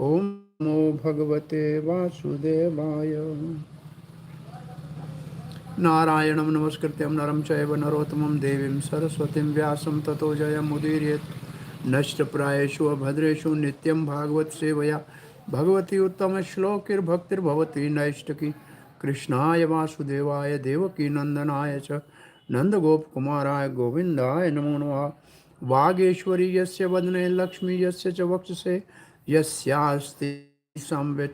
Om Namo Bhagavate Vasudevaya. Narayanam Namaskrityam Naram Chaiva Narottamam Devim Saraswatim Vyasam Tato Jayam Mudiriyat Nashta Prayeshu Abhadreshu Nityam Bhagavat Sevaya Bhagavati Uttama Shlokir Bhaktir Bhavati Naishtaki Krishnaya Vasudevaya Devaki Nandanaya Cha Nanda Gop Kumaraya Govindaya Namo Namaha Vageshwari Yasya Vadane Lakshmi Yasya Cha Vakshase Yasyasti Samvit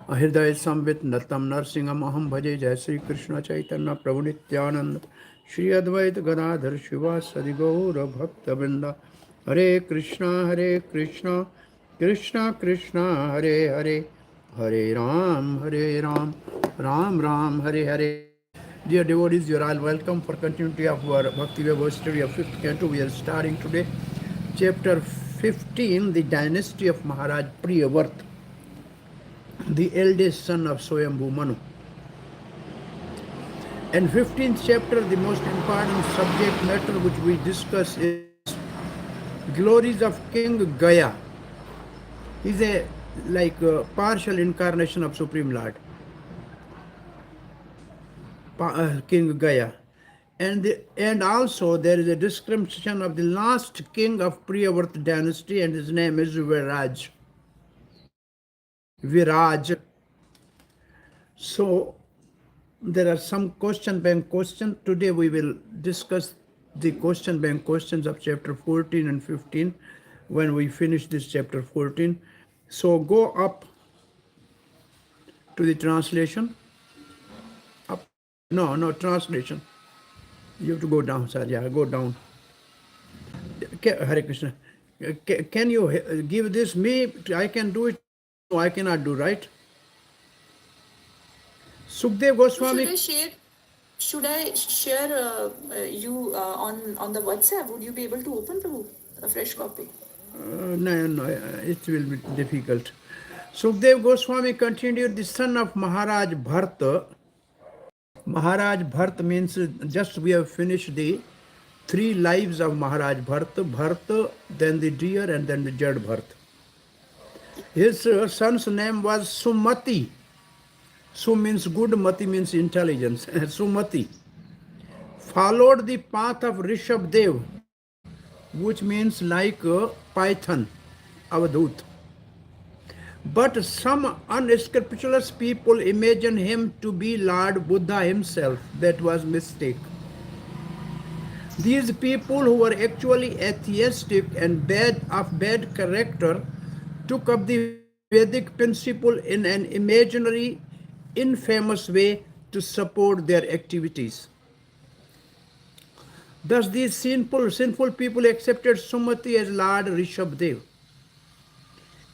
हृदय संवित नतम नरसिंहम अहम भजे जय श्री कृष्ण चैतन्य प्रभु नित्यानंद श्री अद्वैत गदाधर शिवासदि गौर भक्त वृंदा हरे Krishna Krishna Krishna Hare Hare Hare Ram Ram Ram Hare Hare. Dear devotees, you are all welcome for continuity of our Bhakti Vaibhav study of 5th canto. We are starting today chapter 15, the dynasty of Maharaj Priyavrata, the eldest son of Swayambhu Manu. And 15th chapter, the most important subject matter which we discuss is glories of King Gaya. He is a partial incarnation of Supreme Lord, King Gaya. And also there is a description of the last king of Priyavrata dynasty, and his name is Viraj. So there are some question bank questions. Today we will discuss the question bank questions of chapter 14 and 15 when we finish this chapter 14. So go up to the translation. Up. No, translation. You have to go down, sir. Yeah, go down. Hare Krishna. Can you give this me? I can do it. No, I cannot do, right? Sukhdev Goswami. Should I share you on the WhatsApp? Would you be able to open a fresh copy? No, it will be difficult. Sukhdev Goswami continued, the son of Maharaj Bharta. Maharaj Bharta means just we have finished the 3 lives of Maharaj Bharta, then the deer, and then the Jad Bharta. His son's name was Sumati. Su means good, Mati means intelligence. Sumati followed the path of Rishabdev, which means like a python, adhbhut. But some unscrupulous people imagine him to be Lord Buddha himself. That was mistake. These people who were actually atheistic and of bad character took up the Vedic principle in an imaginary, infamous way to support their activities. Thus these sinful people accepted Sumati as Lord Rishabdev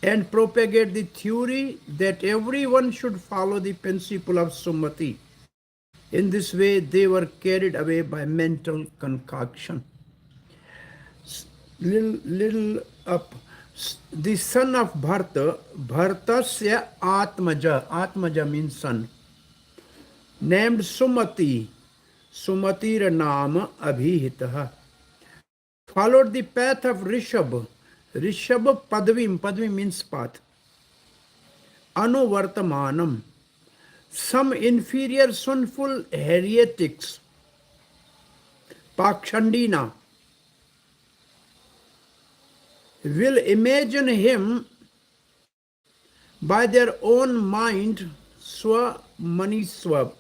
and propagate the theory that everyone should follow the principle of Sumati. In this way, they were carried away by mental concoction. Little up. The son of Bharta, Bhartasya Atmaja means son, named Sumati, Sumatira Nama Abhihitaha, followed the path of Rishabh Padvi means path, Anuvartamanam. Some inferior sinful heretics, Pakshandina, will imagine him by their own mind, Maniswaya,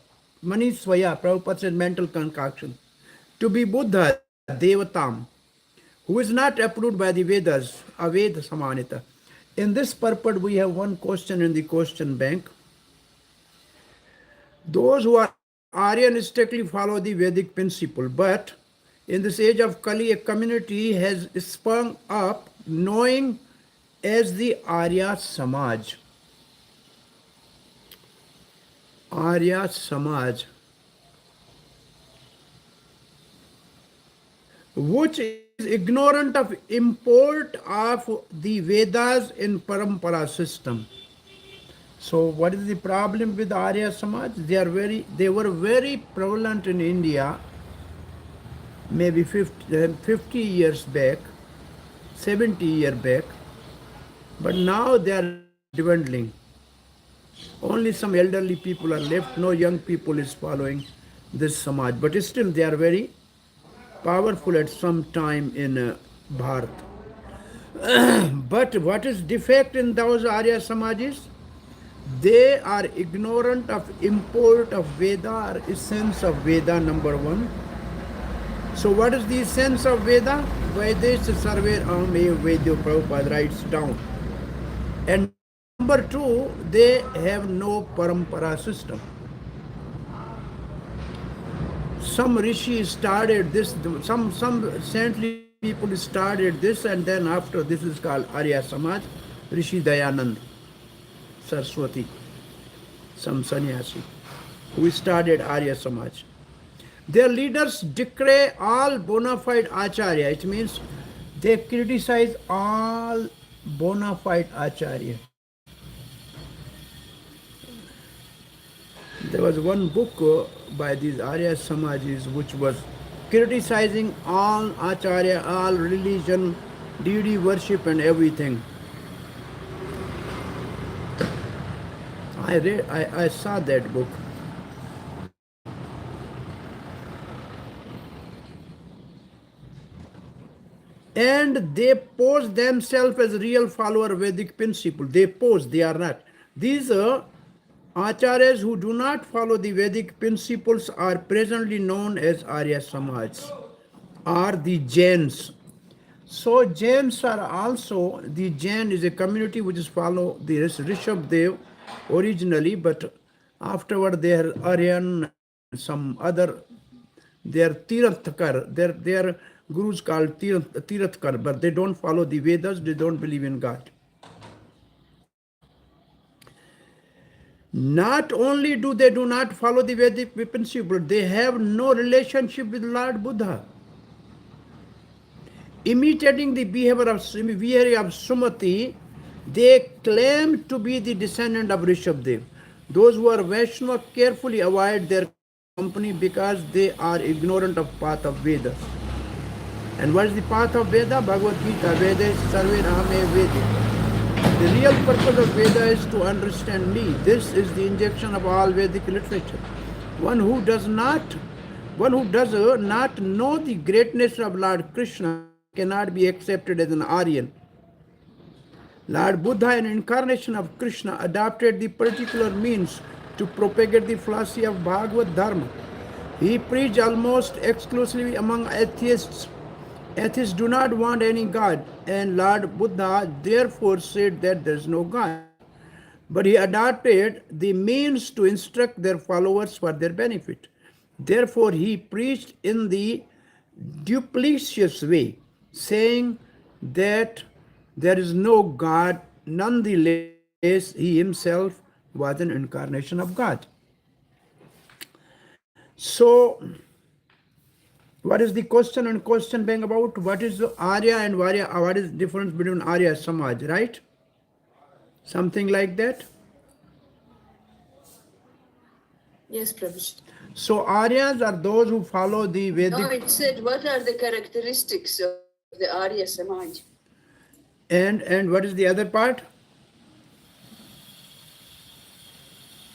Prabhupada said mental concoction, to be Buddha, Devatam, who is not approved by the Vedas, Aved Samanita. In this purport, we have one question in the question bank. Those who are Aryan strictly follow the Vedic principle, but in this age of Kali, a community has sprung up known as the Arya Samaj. Arya Samaj, which is ignorant of import of the Vedas in Parampara system. So what is the problem with Arya Samaj? They were very prevalent in India maybe 50 years back, 70 years back. But now they are dwindling. Only some elderly people are left. No young people is following this Samaj. But still they are very powerful at some time in Bharat. But what is defect in those Arya Samajis? They are ignorant of import of Veda or essence of Veda, number one. So what is the essence of Veda? Vedes sarve aham eva vedyo, Prabhupada writes down. And number two, they have no parampara system. Some rishi started this, some saintly people started this, and then after this is called Arya Samaj, Rishi Dayanand Saraswati, some sannyasi, who started Arya Samaj. Their leaders decry all bona fide acharya. It means they criticize all bona fide acharya. There was one book by these Arya Samajis which was criticizing all acharya, all religion, deity worship and everything. I saw that book. And they pose themselves as real follower of Vedic principle. They pose, they are not. These acharyas who do not follow the Vedic principles are presently known as Arya Samaj or the Jains. So Jains are also, the Jain is a community which is follow the Rishabh Dev originally, but afterward they are Aryan, some other, they are Tirathkar, their gurus called Tirathkar, but they don't follow the Vedas, they don't believe in God. Not only do they do not follow the Vedic principle, they have no relationship with Lord Buddha. Imitating the behavior of Sumati, they claim to be the descendant of Rishabdev. Those who are Vaishnava carefully avoid their company because they are ignorant of path of Vedas. And what is the path of Veda? Bhagavad Gita, Veda sarve aham Vedic. The real purpose of Veda is to understand me. This is the injection of all Vedic literature. One who does not know the greatness of Lord Krishna cannot be accepted as an Aryan. Lord Buddha, an incarnation of Krishna, adopted the particular means to propagate the philosophy of Bhagavad Dharma. He preached almost exclusively among atheists. Atheists do not want any God, and Lord Buddha therefore said that there is no God. But he adopted the means to instruct their followers for their benefit. Therefore, he preached in the duplicitous way, saying that there is no God. Nonetheless, he himself was an incarnation of God. So, what is the question and question being about? What is the Arya and Varya? What is the difference between Arya and Samaj, right? Something like that. Yes, Prabhuji. So Aryas are those who follow the Vedic. No, it said, what are the characteristics of the Arya Samaj? And what is the other part?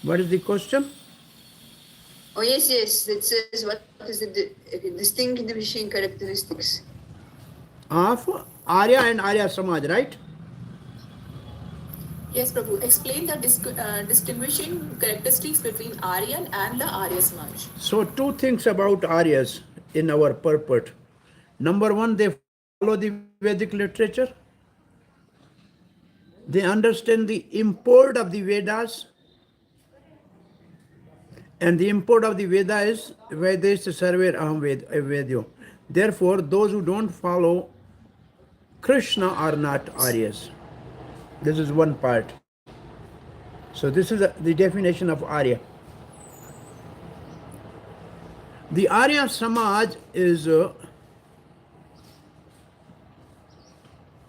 What is the question? Oh, yes, it says, what is the distinguishing characteristics? Of Arya and Arya Samaj, right? Yes, Prabhu. Explain the distinguishing characteristics between Aryan and the Arya Samaj. So two things about Aryas in our purport. Number one, they follow the Vedic literature. They understand the import of the Vedas. And the import of the Veda is Vedes sarve aham vedyo. Therefore, those who don't follow Krishna are not Aryas. This is one part. So this is the definition of Arya. The Arya Samaj is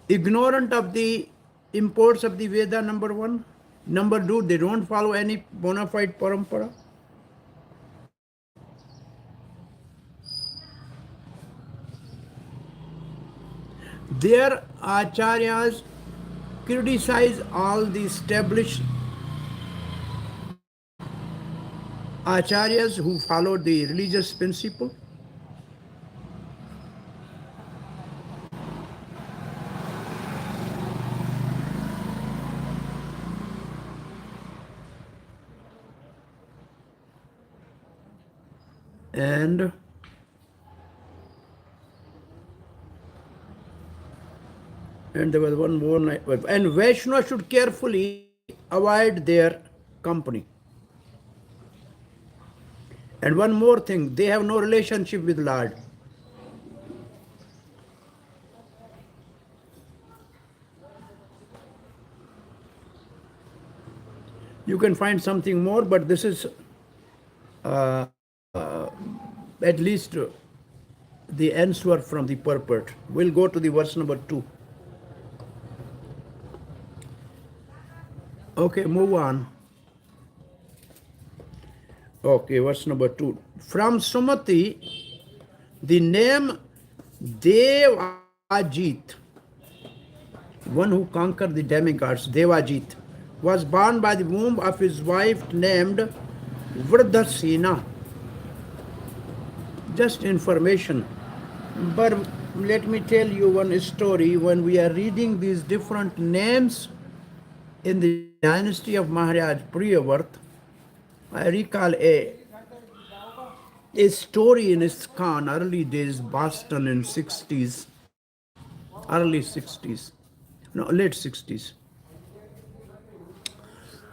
ignorant of the imports of the Veda, number one. Number two, they don't follow any bona fide parampara. Their acharyas criticize all the established acharyas who followed the religious principle. And there was one more night. And Vaishnava should carefully avoid their company. And one more thing, they have no relationship with Lord. You can find something more, but this is at least the answer from the purport. We'll go to the verse number 2. Okay, move on. Okay, verse number 2. From Sumati, the name Devajit, one who conquered the demigods, Devajit, was born by the womb of his wife named Vrdhasena. Just information. But let me tell you one story. When we are reading these different names in the dynasty of Maharaj Priyavrta, I recall a story in ISKCON, early days, Boston in 60s, early 60s, no, late 60s.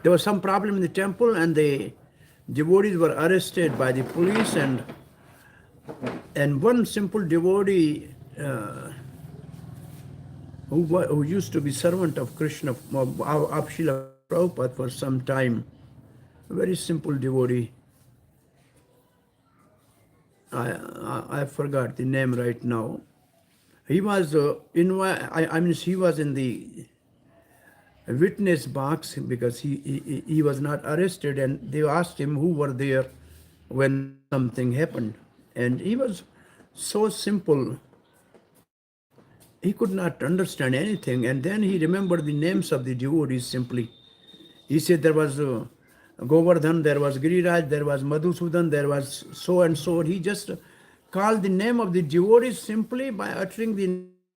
There was some problem in the temple and the devotees were arrested by the police, and one simple devotee who used to be servant of Krishna, of Srila Prabhupada for some time, a very simple devotee. I forgot the name right now. He was he was in the witness box because he was not arrested, and they asked him who were there when something happened, and he was so simple. He could not understand anything, and then he remembered the names of the devotees simply. He said there was Govardhan, there was Giriraj, there was Madhusudan, there was so and so. He just called the name of the devotees simply by uttering the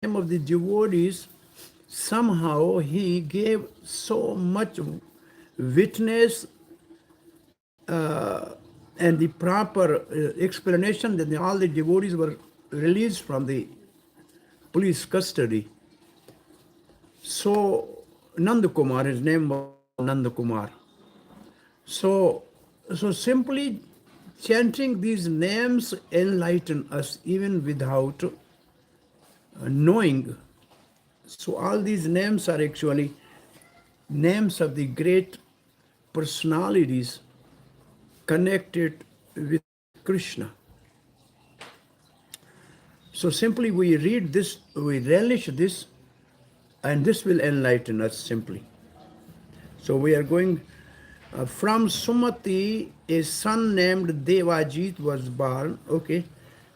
name of the devotees. Somehow he gave so much witness and the proper explanation that all the devotees were released from the police custody. So Nandakumar, his name was Nandakumar. So simply chanting these names enlighten us even without knowing. So all these names are actually names of the great personalities connected with Krishna. So simply we read this, we relish this, and this will enlighten us simply. So we are going from Sumati, a son named Devajit was born. Okay,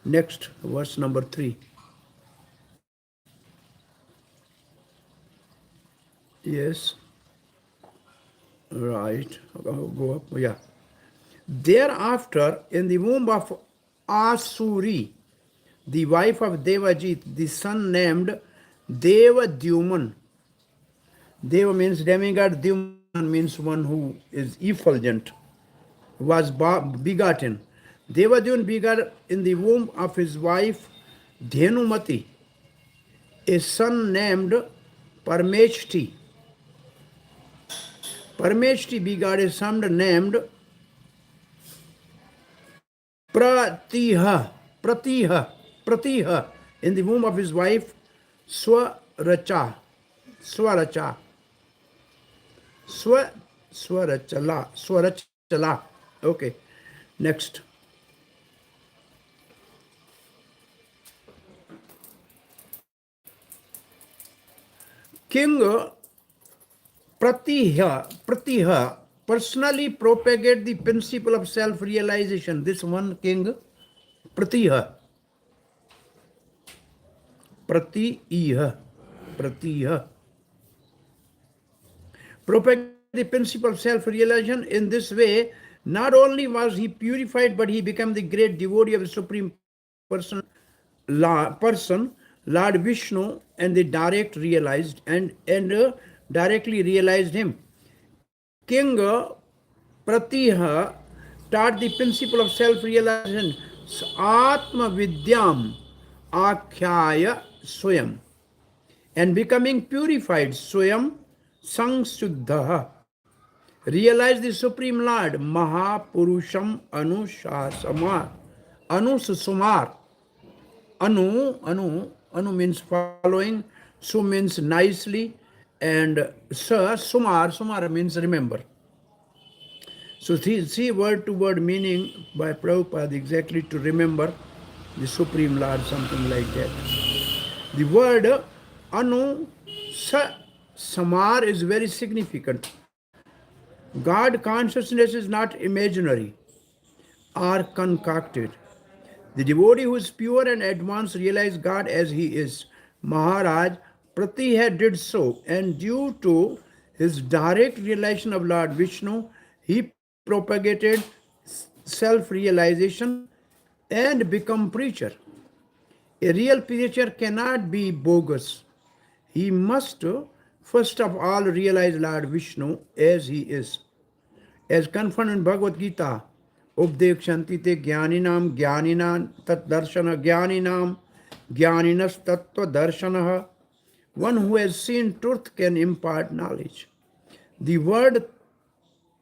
next, verse number 3. Yes, right, go up, yeah. Thereafter, in the womb of Asuri, the wife of Devajit, the son named Devadyuman. Deva means demigod, Dyuman means one who is effulgent, was begotten. Devadyun begot in the womb of his wife Dhenumati a son named Parmeshti. Parmeshti begot a son named Pratiha in the womb of his wife Swarachala. Okay, next. King Pratiha personally propagate the principle of self-realization. This one king, Pratiha. propagated the principle of self-realization. In this way, not only was he purified, but he became the great devotee of the Supreme Person, Lord Vishnu, and they directly realized him. King Pratiha taught the principle of self-realization, Atma Vidyam Akhyaya Swayam, and becoming purified, Swayam Sangsuddha, realized the Supreme Lord, Mahapurusham Anusumar. Anu means following, Su means nicely, and Sumar means remember. So see word to word meaning by Prabhupada exactly to remember the Supreme Lord, something like that. The word Samar is very significant. God consciousness is not imaginary or concocted. The devotee who is pure and advanced realizes God as he is. Maharaj Pratiha did so, and due to his direct realization of Lord Vishnu, he propagated self-realization and become preacher. A real preacher cannot be bogus. He must first of all realize Lord Vishnu as he is. As confirmed in Bhagavad Gita, Updekshanti te jnaninam jnaninan tat darshana jnaninam jnaninas tattva darshanaha. One who has seen truth can impart knowledge. The word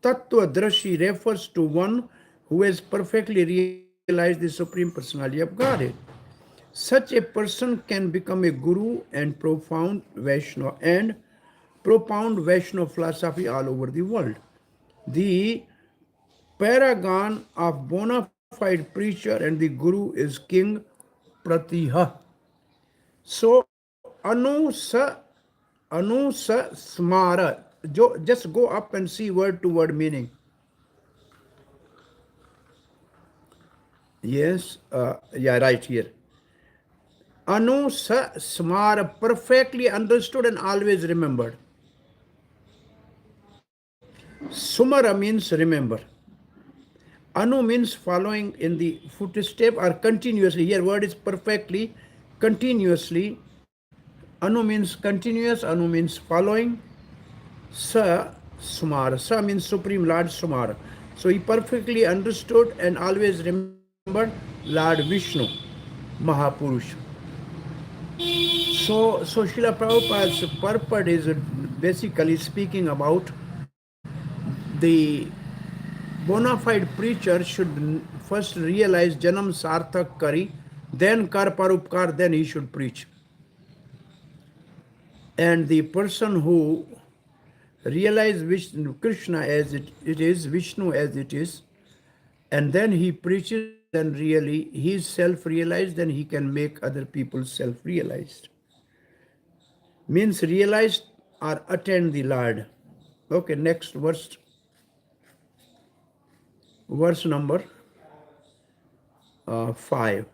tattva drashi refers to one who has perfectly realized the Supreme Personality of Godhead. Such a person can become a guru and propound Vaishnava philosophy all over the world. The paragon of bona fide preacher and the guru is King Pratiha. So anusa smara. Just go up and see word to word meaning. Yes, right here. Anusa smara, perfectly understood and always remembered. Sumara means remember. Anu means following in the footstep or continuously. Here word is perfectly, continuously. Anu means continuous, Anu means following. Sumara. Sa means Supreme Lord Sumara. So he perfectly understood and always remembered Lord Vishnu, Mahapurusha. So Srila Prabhupada's purport is basically speaking about the bona fide preacher should first realize Janam Sarthak Kari, then Kar Parupkar, then he should preach. And the person who realizes Krishna as it is, Vishnu as it is, and then he preaches, then really he is self-realized, then he can make other people self-realized. Means realized or attain the Lord. Okay, next verse. Verse number 5.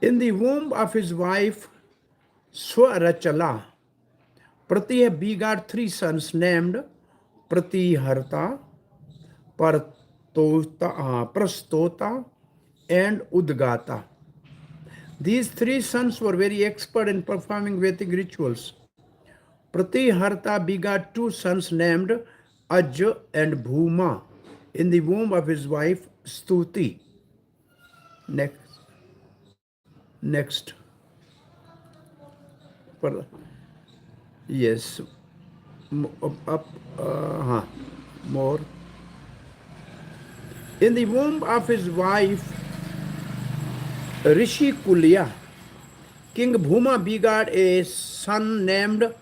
In the womb of his wife Swarachala, Pratiha begot 3 sons named Pratiharta, Prastota, and Udgata. These 3 sons were very expert in performing Vedic rituals. Pratiharta begot 2 sons named Aj and Bhuma in the womb of his wife Stuti. Next. Yes. More. In the womb of his wife Rishi Kulya, King Bhuma begot a son named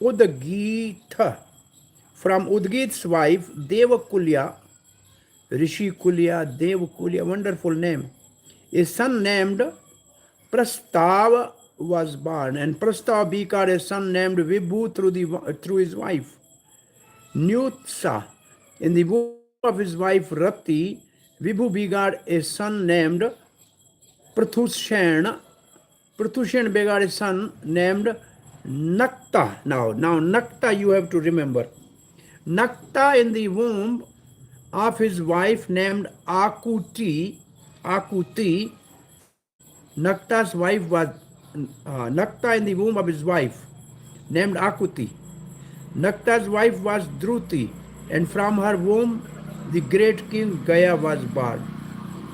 Udgita. From Udgit's wife Devakulya, Rishi Kulya, Devakulya, wonderful name. A son named Prastav was born, and Prastav begot a son named Vibhu through his wife Nyutsa. In the womb of his wife Rati, Vibhu begot a son named Prathushan. Prathushan begot a son named Nakta. Now Nakta you have to remember. Nakta in the womb of his wife named Akuti. Nakta's wife was Nakta in the womb of his wife named Akuti. Nakta's wife was Druti, and from her womb the great king Gaya was born.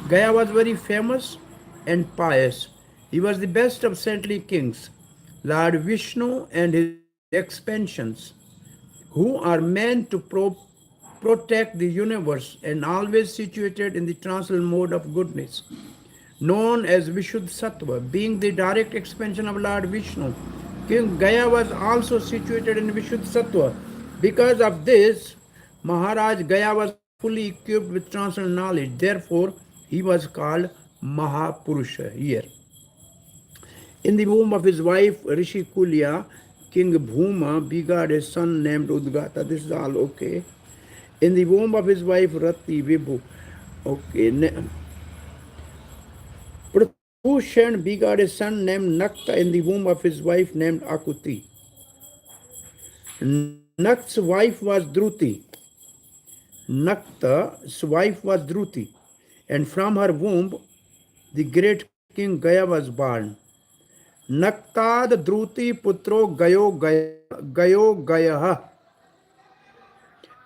Gaya was very famous and pious. He was the best of saintly kings. Lord Vishnu and his expansions, who are meant to protect the universe and always situated in the transcendental mode of goodness, known as Vishuddha being the direct expansion of Lord Vishnu. King Gaya was also situated in Vishuddha. Because of this, Maharaj Gaya was fully equipped with transcendental knowledge. Therefore, he was called Mahapurusha here. In the womb of his wife Rishi Kulya, King Bhuma begot a son named Udgata. This is all okay. In the womb of his wife Rati Vibhu, okay. Prabhushan begot a son named Nakta in the womb of his wife named Akuti. Nakta's wife was Druti. Nakta's wife was Druti, and from her womb the great king Gaya was born. Naktad Druti Putro Gayo Gaya.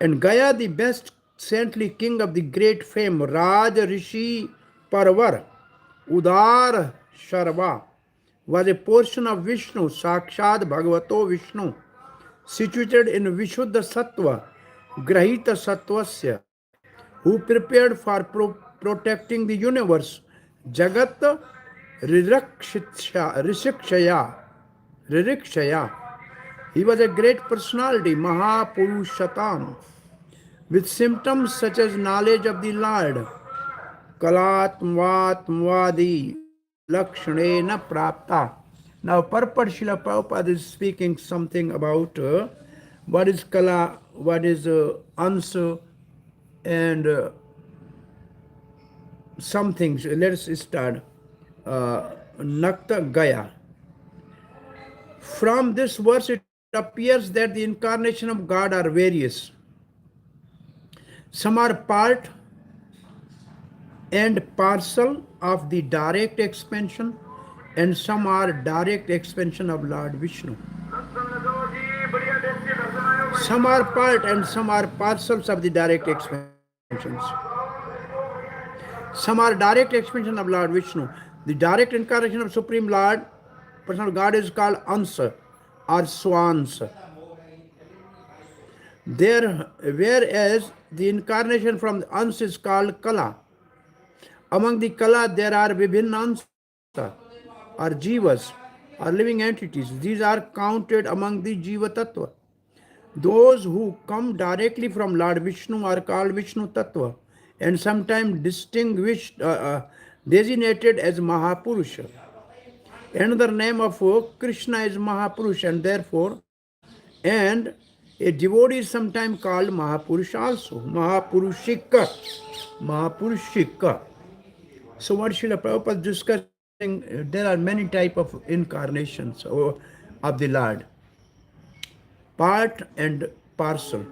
And Gaya, the best saintly king of the great fame, Raj Rishi Parvar, Udar Sharva, was a portion of Vishnu, Sakshad Bhagavato Vishnu, situated in Vishuddha Sattva, Grahita Sattvasya, who prepared for protecting the universe, Jagat Ririkshaya. He was a great personality, Mahapurushatam, with symptoms such as knowledge of the Lord, Kalatmvatmvadi Lakshanena Prapta. Now, purport Srila Prabhupada is speaking something about what is Kala, what is Ansa, and some things. Let's start. Nakta Gaya. From this verse, it appears that the incarnation of God are various. Some are part and parcel of the direct expansion, and some are direct expansion of Lord Vishnu. Some are part and some are parcels of the direct expansions. Some are direct expansion of Lord Vishnu. The direct incarnation of Supreme Lord, person of God, is called Ansa or Swans. There, whereas the incarnation from the Ans is called Kala. Among the Kala, there are Vibhinna Ansa or Jivas or living entities. These are counted among the Jiva Tattva. Those who come directly from Lord Vishnu are called Vishnu Tattva and sometimes designated as Mahapurusha. Another name of Krishna is Mahapurusha, and therefore, and a devotee is sometimes called Mahapurusha also, Mahapurushika. So what Srila Prabhupada is discussing, there are many types of incarnations of the Lord, part and parcel.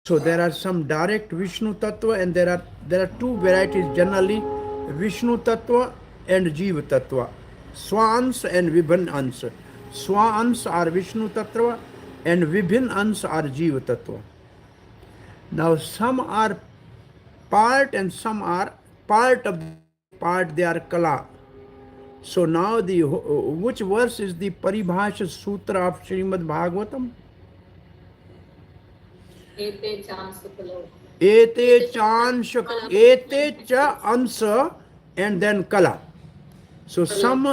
So there are some direct Vishnu Tattva, and there are two varieties generally, Vishnu Tattva and Jiva Tattva, Swans and Vibhin Ans. Swans are Vishnu Tattva and Vibhin Ans are Jiva Tattva. Now some are part and some are part of the part, they are Kala. So now which verse is the Paribhasha Sutra of Srimad Bhagvatam? Ete cha ansa and then kala. So some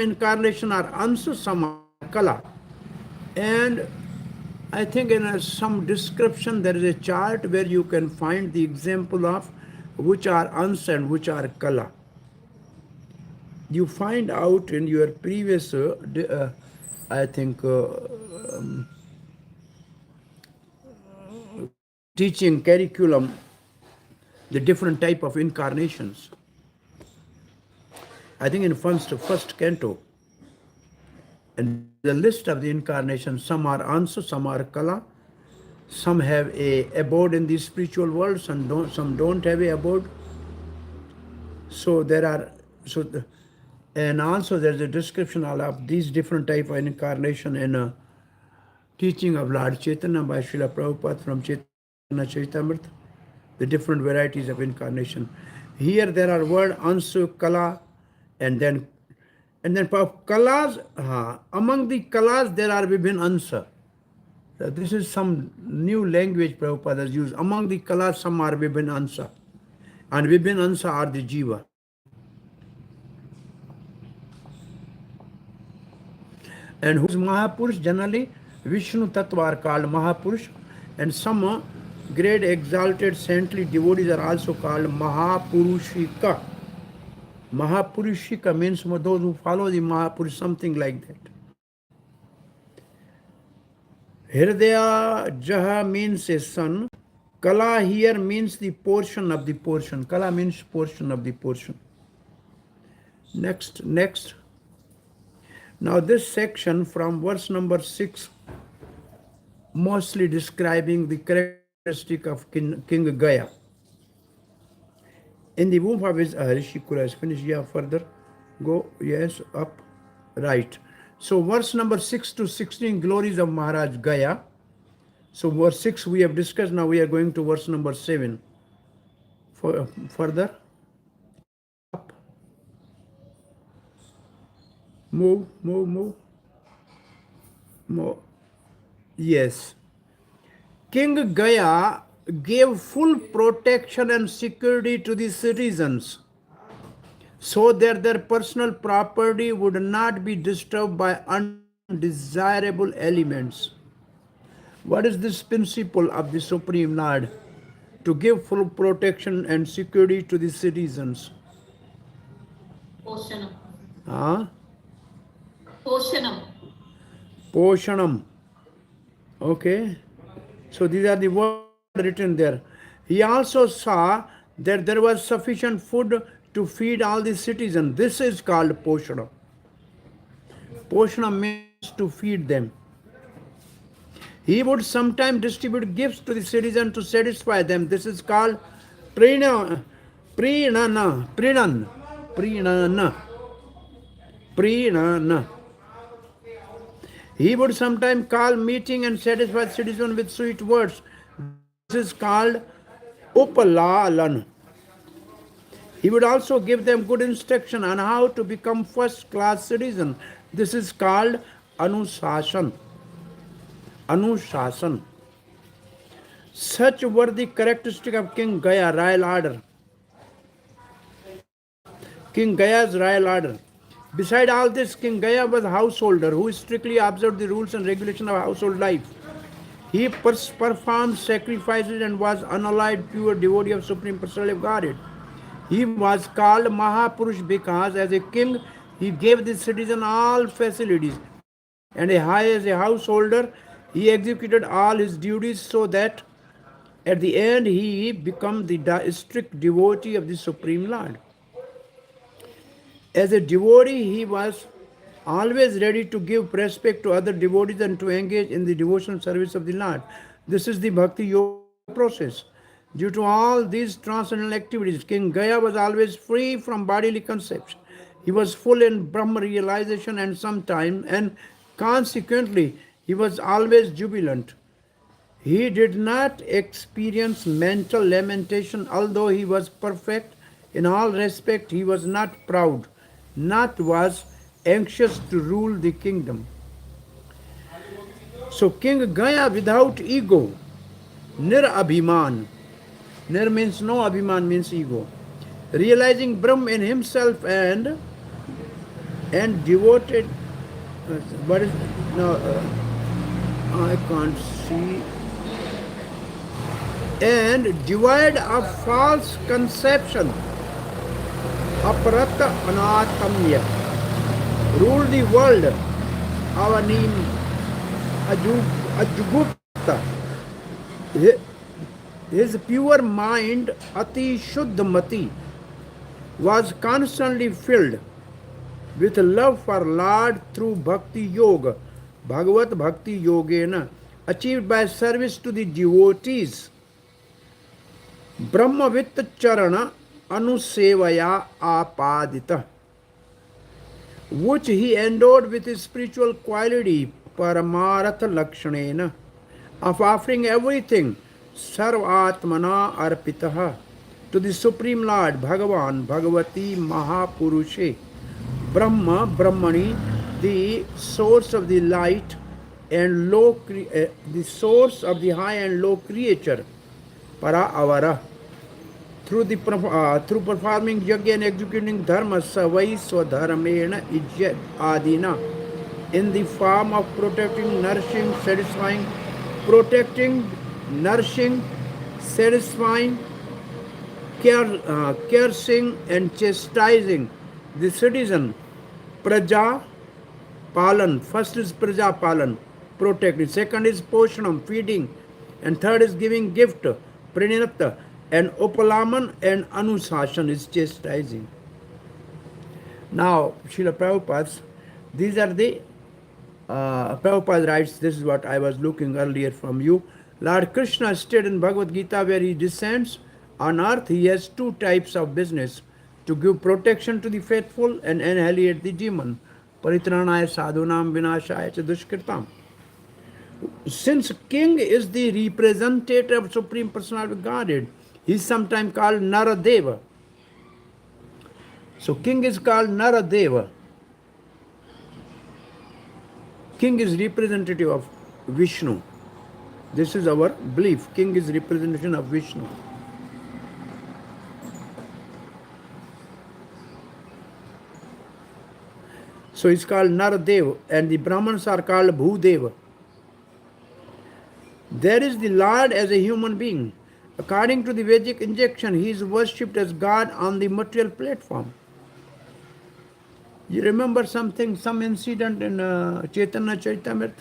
incarnation are ansa, some are kala. And I think in some description there is a chart where you can find the example of which are ansa and which are kala. You find out in your previous, I think, teaching curriculum, the different type of incarnations. I think in first canto. And the list of the incarnations, some are ansa, some are kala, some have a abode in the spiritual world, some don't have a abode. So there are, and also there's a description of these different type of incarnation in a teaching of Lord Chaitanya by Srila Prabhupada from Chaitanya Charitamrita, the different varieties of incarnation. Here there are word ansu, kala, and then kalas, among the kalas there are vibhin ansa. So this is some new language Prabhupada has used. Among the kalas some are vibhin ansa. And vibhin ansa are the jiva. And who is Mahapurush? Generally, Vishnu Tattva are called Mahapurush, and some great exalted saintly devotees are also called Mahapurushika. Mahapurushika means those who follow the Mahapurush, something like that. Hridaya Jaha means a son. Kala here means the portion of the portion. Kala means portion of the portion. Next. Now this section from verse number 6, mostly describing the characteristic of King Gaya. In the womb of his Rishikura has finished. Yeah, further. Go, yes, up, right. So verse number 6 to 16, glories of Maharaj Gaya. So verse 6 we have discussed. Now we are going to verse number 7. Further. Up. Move. Yes. King Gaya gave full protection and security to the citizens so that their personal property would not be disturbed by undesirable elements. What is this principle of the Supreme Lord? To give full protection and security to the citizens. Poshanam. Huh? Poshanam. Okay. So these are the words written there. He also saw that there was sufficient food to feed all the citizens. This is called Poshana. Poshana means to feed them. He would sometimes distribute gifts to the citizens to satisfy them. This is called Prinana. He would sometimes call meeting and satisfy citizens with sweet words. This is called Upalalan. He would also give them good instruction on how to become first-class citizens. This is called Anusasan. Such were the characteristics of King Gaya, royal order. King Gaya's royal order. Beside all this, King Gaya was a householder who strictly observed the rules and regulations of household life. He performed sacrifices and was unalloyed pure devotee of Supreme Personality of Godhead. He was called Mahapurush because as a king, he gave the citizen all facilities. And as a householder, he executed all his duties so that at the end he became the strict devotee of the Supreme Lord. As a devotee, he was always ready to give respect to other devotees and to engage in the devotional service of the Lord. This is the Bhakti Yoga process. Due to all these transcendental activities, King Gaya was always free from bodily conception. He was full in Brahma realization and consequently, he was always jubilant. He did not experience mental lamentation, although he was perfect in all respect. He was not proud, not was anxious to rule the kingdom. So King Gaya without ego, nir-abhiman. Nir means no, abhiman means ego. Realizing Brahma in himself and devoted. What is no? I can't see. And devoid of false conception. Aparata anatamya. Rule the world. Our name adhbhutta. His pure mind, ati shuddha mati, was constantly filled with love for Lord through Bhakti Yoga, Bhagavat Bhakti Yogena, achieved by service to the devotees, Brahmavit Charana Anusevaya Apadita, which he endowed with his spiritual quality, Paramartha Lakshanena, of offering everything, Sarvatmana Arpitaha, to the Supreme Lord, Bhagavan, Bhagavati, Mahapurushe, Brahma, Brahmani, the source of the light and low, the source of the high and low creature, Para Avara, through performing yajna and executing dharma, savai swadharmena ijya adina, in the form of protecting, nourishing, satisfying, cursing and chastising the citizen. Praja Palan. First is Praja Palan, protecting. Second is Poshanam, feeding. And third is giving gift, Pranita. And Upalaman and Anushasan is chastising. Now, Srila Prabhupada, these are the, Prabhupada writes, this is what I was looking earlier from you. Lord Krishna stated in Bhagavad Gita, where he descends on earth, he has two types of business: to give protection to the faithful and annihilate the demon. Paritranaya sadhunam vinashaya cha dushkritam. Since king is the representative of Supreme Personality of Godhead, he is sometimes called Naradeva. So king is called Naradeva. King is representative of Vishnu. This is our belief. King is representation of Vishnu. So it's called Naradev, and the Brahmins are called Bhudeva. There is the Lord as a human being. According to the Vedic injection, he is worshipped as God on the material platform. You remember something, some incident in Chaitanya Charitamrita,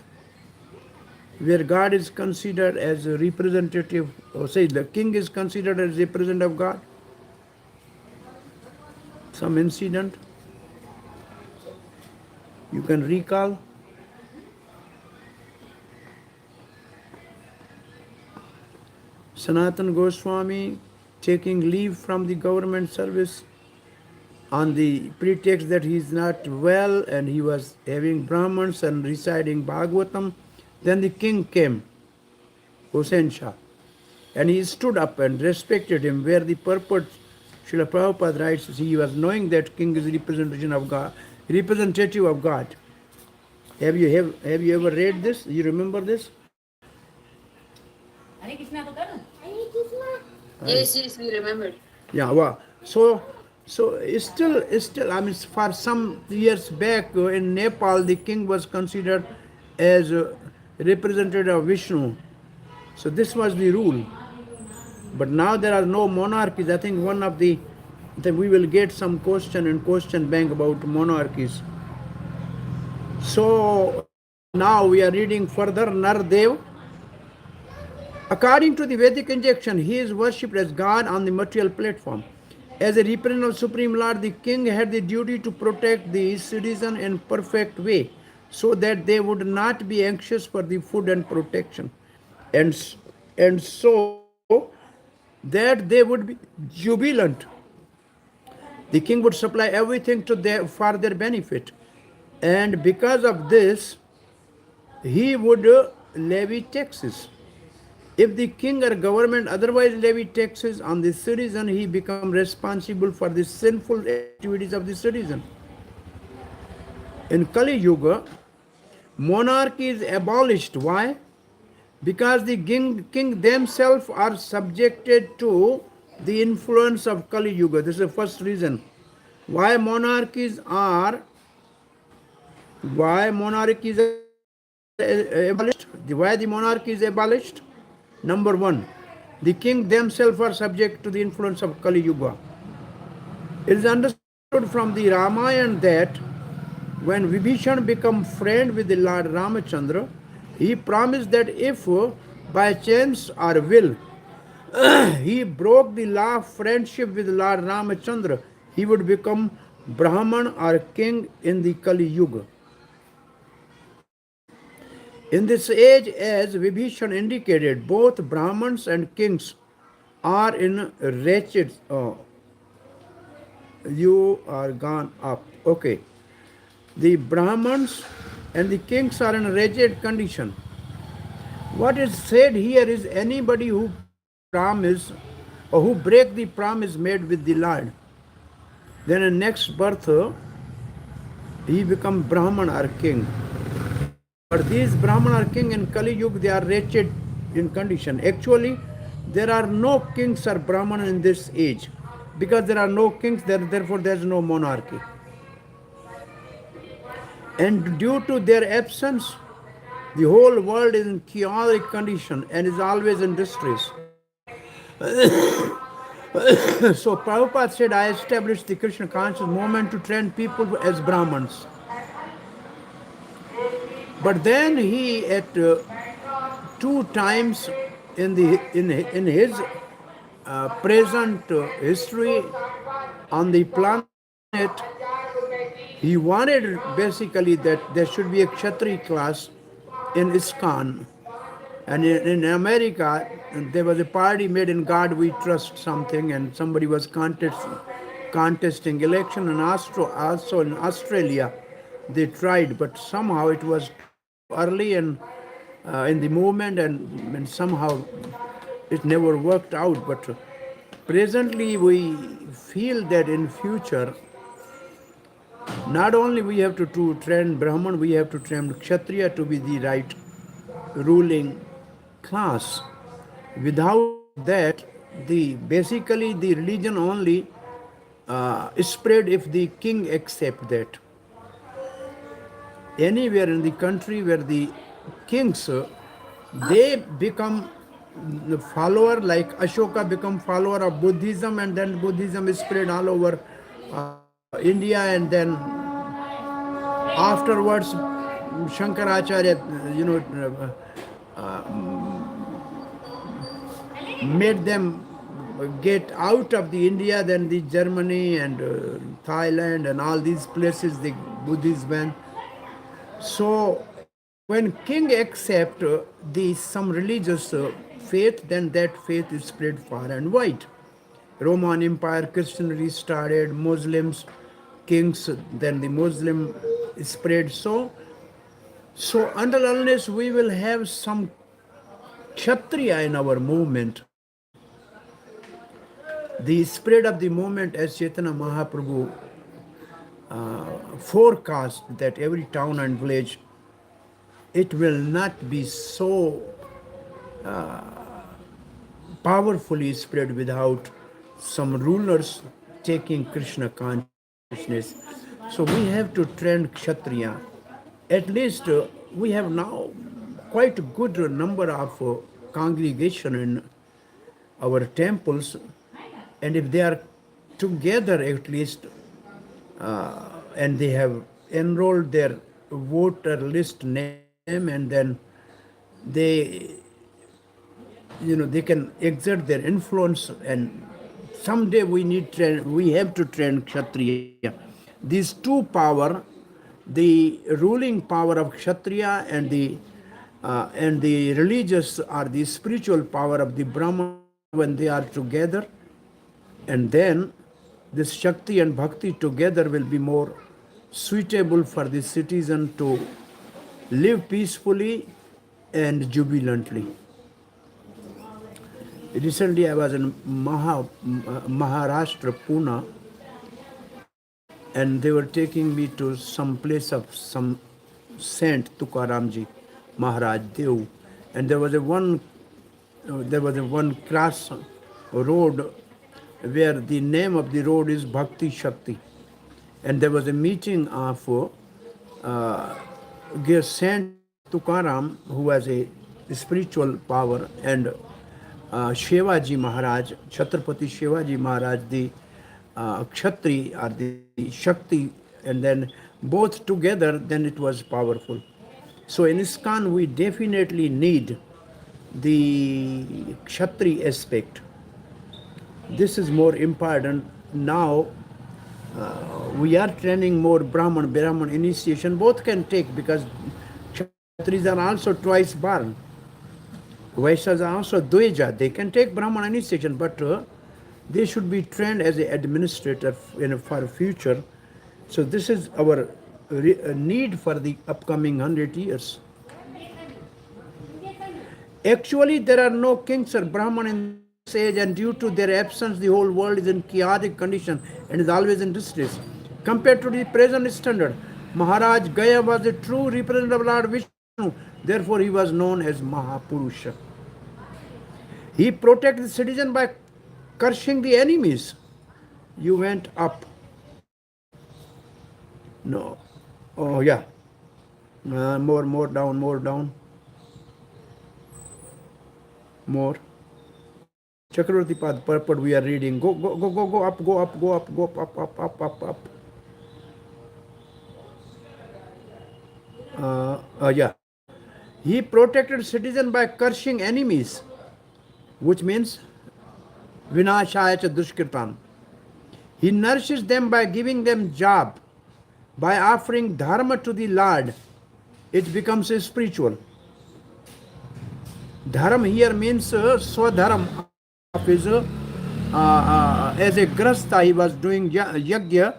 where God is considered as a representative, or say the king is considered as a representative of God? Some incident you can recall? Sanatana Goswami taking leave from the government service on the pretext that he is not well and he was having Brahmins and reciting Bhagvatam. Then the king came, Hussain Shah, and he stood up and respected him, where the purport, Srila Prabhupada writes, he was knowing that king is representation of God, representative of God. Have you ever read this? You remember this? Yes, we remember. Yeah, wow. So it's still, I mean, for some years back in Nepal, the king was considered as a representative of Vishnu. So this was the rule. But now there are no monarchies. I think one of the, that we will get some question in question bank about monarchies. So now we are reading further. Nardev. According to the Vedic injection, he is worshipped as God on the material platform. As a representative of Supreme Lord, the king had the duty to protect the citizen in perfect way, so that they would not be anxious for the food and protection, and so that they would be jubilant. The king would supply everything to for their benefit, and because of this, he would levy taxes. If the king or government otherwise levy taxes on the citizen, he becomes responsible for the sinful activities of the citizen. In Kali Yuga, monarchy is abolished. Why? Because the king themselves are subjected to the influence of Kali Yuga. This is the first reason why monarchy is abolished. Why the monarchy is abolished? Number one, the king themselves are subject to the influence of Kali Yuga. It is understood from the Ramayana that when Vibhishan became friend with the Lord Ramachandra, he promised that if by chance or will he broke the law of friendship with Lord Ramachandra, he would become Brahman are king in the Kali Yuga. In this age, as Vibhishan indicated, both Brahmans and kings are in wretched. You are gone up. Okay. The Brahmans and the kings are in a wretched condition. What is said here is anybody who promise or who break the promise made with the Lord, then in next birth he become Brahman or king. But these Brahman or king in Kali Yuga, they are wretched in condition. Actually, there are no kings or Brahman in this age. Because there are no kings, therefore there is no monarchy. And due to their absence, the whole world is in chaotic condition and is always in distress. So Prabhupada said, I established the Krishna conscious movement to train people as Brahmins. But then he, at two times in his present history on the planet, he wanted basically that there should be a Kshatriya class in ISKCON. And in America, there was a party made in God We Trust something, and somebody was contesting election, and also in Australia they tried, but somehow it was early and in the movement, and somehow it never worked out. But presently we feel that in future, not only we have to train Brahman, we have to train Kshatriya to be the right ruling class. Without that, basically the religion only spread if the king accept that. Anywhere in the country where the kings they become the follower, like Ashoka become follower of Buddhism, and then Buddhism is spread all over India, and then afterwards Shankaracharya, made them get out of the India, then the Germany and Thailand and all these places the Buddhists went. So when king accept some religious faith, then that faith is spread far and wide. Roman Empire, Christianity started, Muslims, kings, then the Muslim spread. So unless we will have some Kshatriya in our movement, the spread of the movement, as Chaitanya Mahaprabhu forecast, that every town and village, it will not be so powerfully spread without some rulers taking Krishna consciousness. So we have to train Kshatriya. At least we have now quite a good number of congregation in our temples, and if they are together at least, and they have enrolled their voter list name, and then they can exert their influence, and someday we have to train Kshatriya. These two power, the ruling power of Kshatriya and the religious or the spiritual power of the Brahman, when they are together, and then this Shakti and Bhakti together will be more suitable for the citizen to live peacefully and jubilantly. Recently I was in Maharashtra, Pune, and they were taking me to some place of some Saint Tukaramji Maharaj Dev, and there was a one cross road where the name of the road is Bhakti Shakti, and there was a meeting of Saint Tukaram, who has a spiritual power, and Shivaji Maharaj, Chhatrapati Shivaji Maharaj, the Kshatri or the Shakti, and then both together, then it was powerful. So in ISKCON we definitely need the Kshatri aspect. This is more important now we are training more Brahman initiation, both can take, because Kshatris are also twice born. Vaishyas are also Dveja. They can take Brahman initiation, but they should be trained as an administrator for future. So this is our need for the upcoming 100 years. Actually, there are no kings or Brahman in this age, and due to their absence, the whole world is in chaotic condition and is always in distress. Compared to the present standard, Maharaj Gaya was a true representative of Lord Vishnu. Therefore, he was known as Mahapurusha. He protected the citizen by crushing the enemies. You went up. No. Oh, yeah. More down, more down. More. Chakravarti Pad, purport we are reading. Go up, go up, go up, go up. Yeah. He protected citizen by cursing enemies, which means vinashaya cha dushkritam. He nourishes them by giving them job. By offering dharma to the Lord, it becomes a spiritual. Dharma here means swadharma of his, as a grasta he was doing yajna,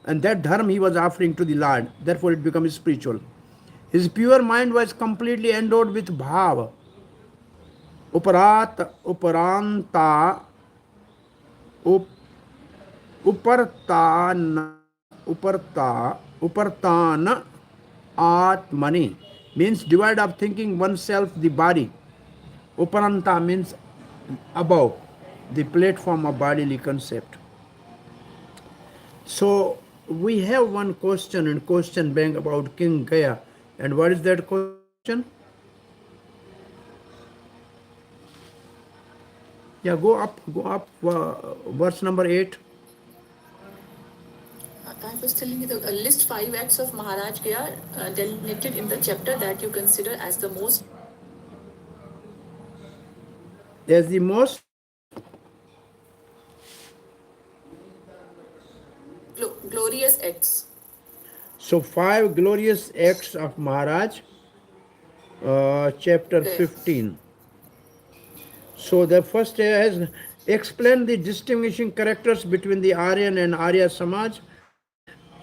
and that dharma he was offering to the Lord. Therefore it becomes spiritual. His pure mind was completely endowed with bhava. Uparanta, upartana atmani means divide of thinking oneself the body. Uparanta means above the platform of bodily concept. So we have one question in question bank about King Gaya. And what is that question? Yeah, go up, verse number 8. I was telling you the list 5 acts of Maharaj Gaya delineated in the chapter that you consider as the most glorious acts. So 5 glorious acts of Maharaj, chapter 15. So the first has explained the distinguishing characters between the Aryan and Arya Samaj.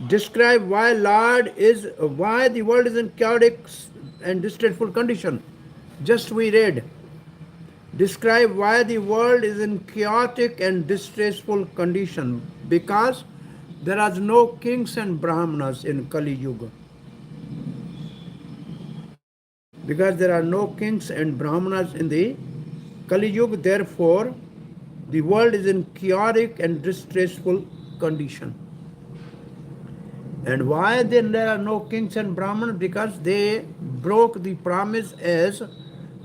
Describe why the world is in chaotic and distressful condition. Just we read. Describe why the world is in chaotic and distressful condition. Because there are no kings and Brahmanas in Kali Yuga. Because there are no kings and Brahmanas in the Kali Yuga, therefore the world is in chaotic and distressful condition. And why then there are no kings and Brahmanas? Because they broke the promise as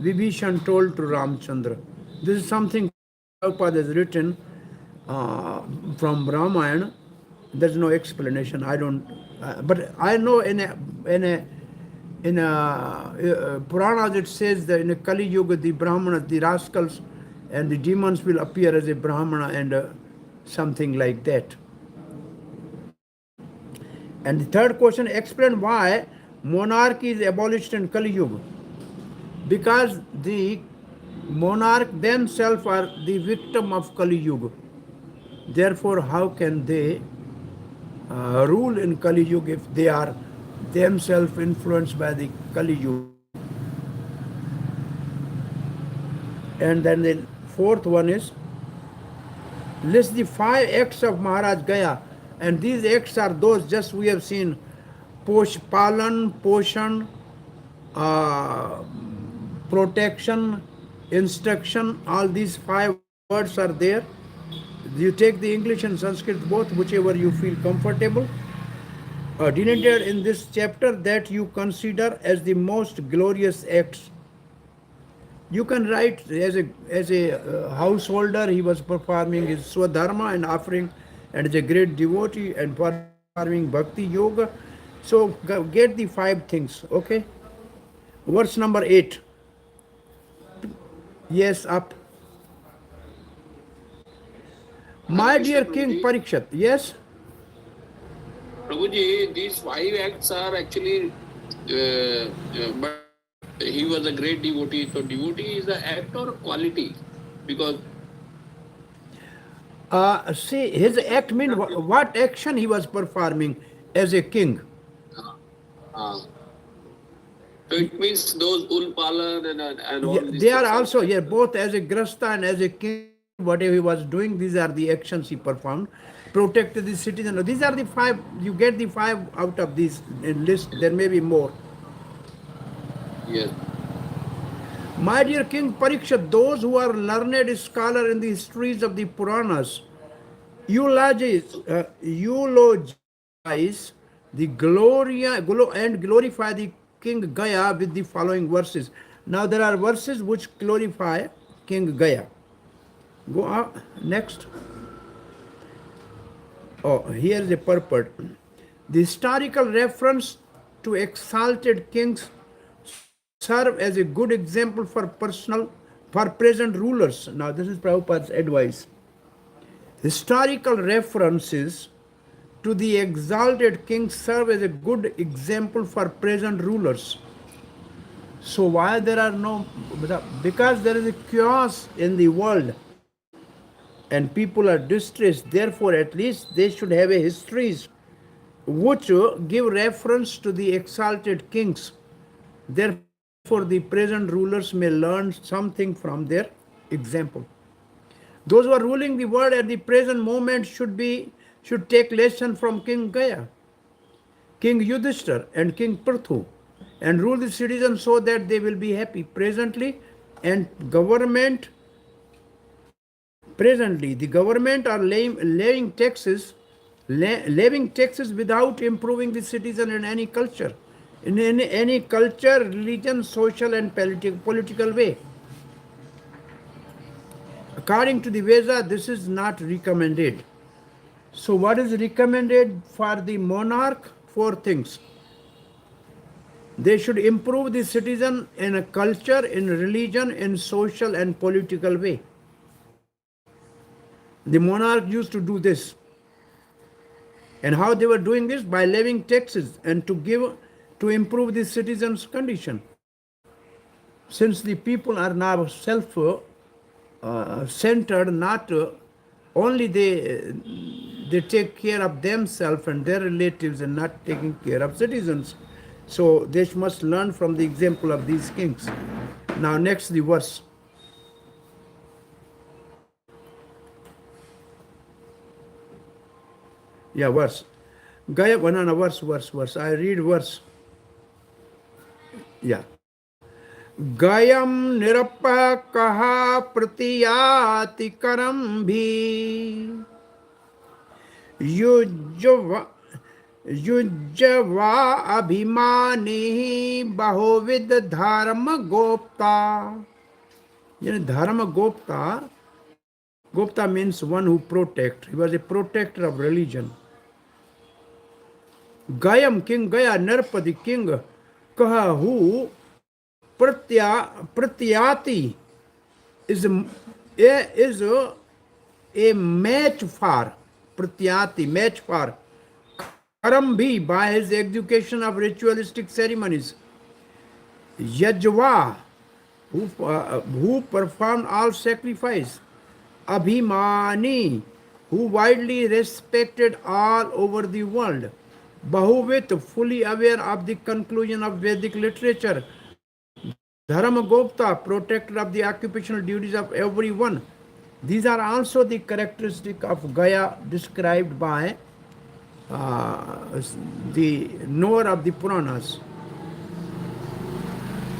Vibhishan told to Ramchandra. This is something Prabhupada has written from Ramayana. There's no explanation. I don't, but I know in Puranas it says that in a Kali Yuga the Brahmanas, the rascals and the demons will appear as a Brahmana and something like that. And the third question, explain why monarchy is abolished in Kali Yuga. Because the monarch themselves are the victim of Kali Yuga. Therefore, how can they rule in Kali Yuga if they are themselves influenced by the Kali Yuga? And then the fourth one is, list the 5 acts of Maharaj Gaya. And these acts are those just we have seen: palan, poshan, protection, instruction. All these 5 words are there. You take the English and Sanskrit both, whichever you feel comfortable. Delineated in this chapter that you consider as the most glorious acts. You can write as a householder, he was performing his swadharma and offering, and as a great devotee and performing bhakti yoga. So get the 5 things, okay? Verse number 8. Yes, up. My dear King Parikshit, yes? Prabhuji, these 5 acts are actually, but he was a great devotee. So devotee is the act or quality? Because See, his act mean what action he was performing as a king. uh, so it means those ulpalan and all Yeah, these they are things are also, yeah, acts. both as a grasta and as a king, whatever he was doing, these are the actions he performed. Protected the citizen. These are the 5, you get the 5 out of this list, there may be more. Yes. My dear King Pariksha, those who are learned scholar in the histories of the Puranas eulogize the and glorify the King Gaya with the following verses. Now there are verses which glorify King Gaya. Go on, next. Oh, here is a purport. The historical reference to exalted kings serve as a good example for present rulers. Now this is Prabhupada's advice. Historical references to the exalted kings serve as a good example for present rulers. So why there are no, because there is a chaos in the world and people are distressed, therefore at least they should have a histories which give reference to the exalted kings. Therefore the present rulers may learn something from their example. Those who are ruling the world at the present moment should take lesson from King Gaya, King Yudhishthir and King Prithu, and rule the citizens so that they will be happy presently. And the government are levying taxes without improving the citizen in any culture, in any culture, religion, social and political way. According to the Veda, this is not recommended. So what is recommended for the monarch? 4 things. They should improve the citizen in a culture, in religion, in social and political way. The monarch used to do this. And how they were doing this? By levying taxes and to improve the citizens' condition. Since the people are now centered, not only they take care of themselves and their relatives and not taking care of citizens. So they must learn from the example of these kings. Now next the verse. Yeah, verse. Gaya banana verse. I read verse. Yeah. गयम निरप कहा प्रतियाति करम भी युजवा अभिमानी बहुविध धर्म गोप्ता. Dharma Gopta means one who protect. He was a protector of religion. Gayam, King Gaya, Narpadi, king Kaha, who Pratyati is a match for Pratyati, match for Karambhi by his education of ritualistic ceremonies. Yajva, who performed all sacrifice. Abhimani, who widely respected all over the world. Bahuvit, fully aware of the conclusion of Vedic literature. Dharma Gopta, protector of the occupational duties of everyone. These are also the characteristics of Gaya described by the knower of the Puranas.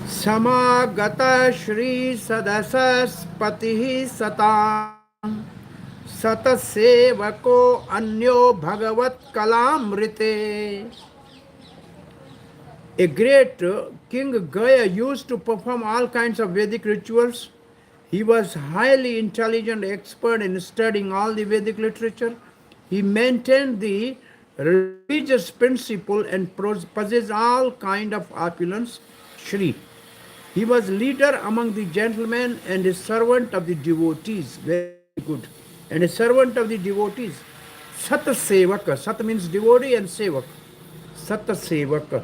Samagata Shri Sadasaspati Satam Satasevako Anyo Bhagavat Kalamrite. A great King Gaya used to perform all kinds of Vedic rituals. He was highly intelligent, expert in studying all the Vedic literature. He maintained the religious principle and possessed all kind of opulence. Shri. He was leader among the gentlemen and a servant of the devotees. Very good. And a servant of the devotees. Sat Sevak. Sat means devotee and Sevak. Sat Sevak.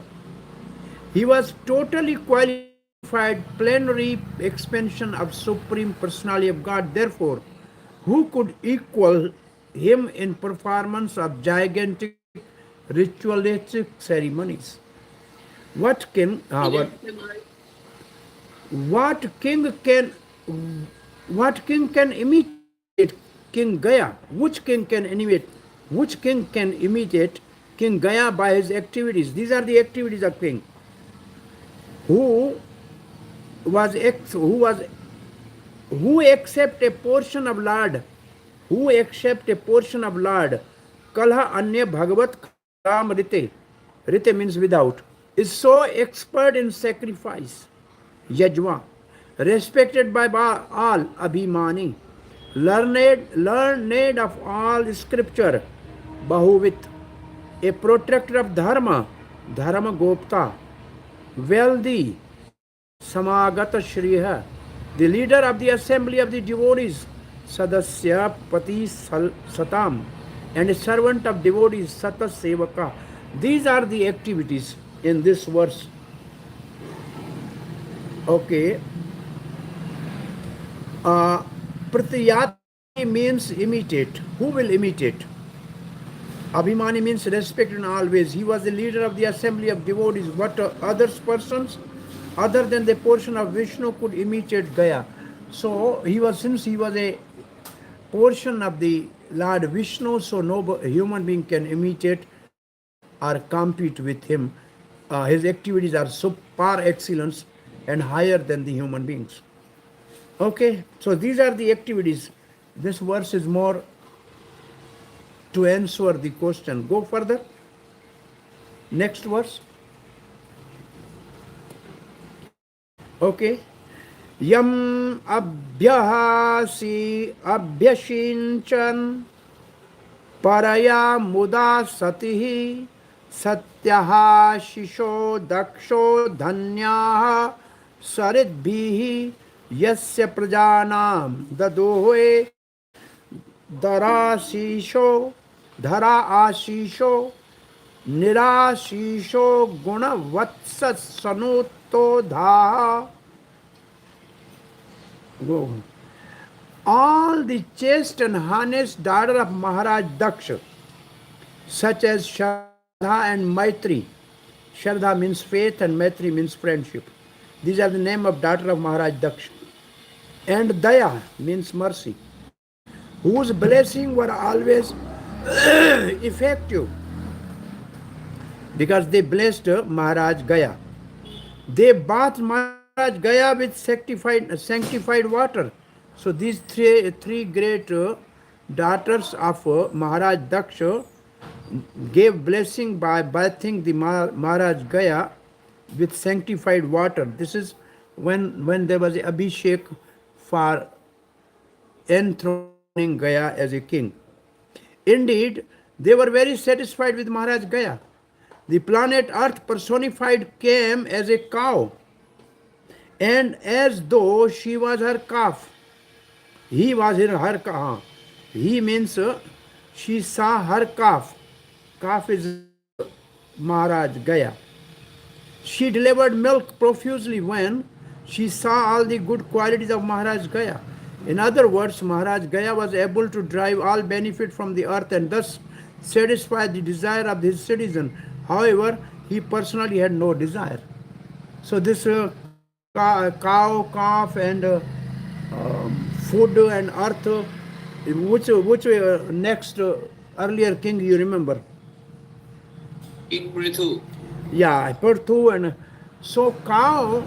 He was totally qualified, plenary expansion of Supreme Personality of God. Therefore, who could equal him in performance of gigantic ritualistic ceremonies? What king? What king can? What king can imitate King Gaya? Which king can imitate? Which king can imitate King Gaya by his activities? These are the activities of king. Who was who accept a portion of lard? Who accept a portion of lard? Kalha anya bhagavat kam rite. Rite means without. Is so expert in sacrifice. Yajva. Respected by all. Abhimani. Learned of all scripture. Bahuvit. A protector of dharma. Dharma gopta. Wealthy. Samagata Shriha, the leader of the assembly of the devotees, Sadasya Pati Satam, and a servant of devotees, Sata Sevaka. These are the activities in this verse. Okay. Pratyati means imitate. Who will imitate? Abhimani means respect in all ways. He was the leader of the assembly of devotees. What other persons other than the portion of Vishnu could imitate Gaya? So since he was a portion of the Lord Vishnu, so no human being can imitate or compete with him. His activities are so par excellence and higher than the human beings. Okay, so these are the activities. This verse is more to answer the question. Go further. Next verse. Okay. Yam abhyahasi abhyashinchan paraya muda satihi satyaha shisho daksho dhanyaha saridbhihi yasya prajanam dadohe Dharasisho, Dhara Asisho, Nirasisho, Guna Vatsa Sanuto Dha. All the chaste and honest daughter of Maharaj Daksha, such as Shraddha and Maitri. Shraddha means faith and Maitri means friendship. These are the name of daughter of Maharaj Daksha. And Daya means mercy, whose blessings were always effective because they blessed Maharaj Gaya. They bathed Maharaj Gaya with sanctified water. So these three great daughters of Maharaj Daksha gave blessing by bathing the Maharaj Gaya with sanctified water. This is when there was a Abhishek for enthroning Gaya as a king. Indeed, they were very satisfied with Maharaj Gaya. The planet Earth personified came as a cow, and as though she was her calf. He was her calf. He means she saw her calf. Calf is Maharaj Gaya. She delivered milk profusely when she saw all the good qualities of Maharaj Gaya. In other words, Maharaj Gaya was able to drive all benefit from the earth and thus satisfy the desire of his citizen. However, he personally had no desire. So this cow, calf, and food and earth, which next earlier king you remember? King Prithu. Yeah, Prithu. And so cow,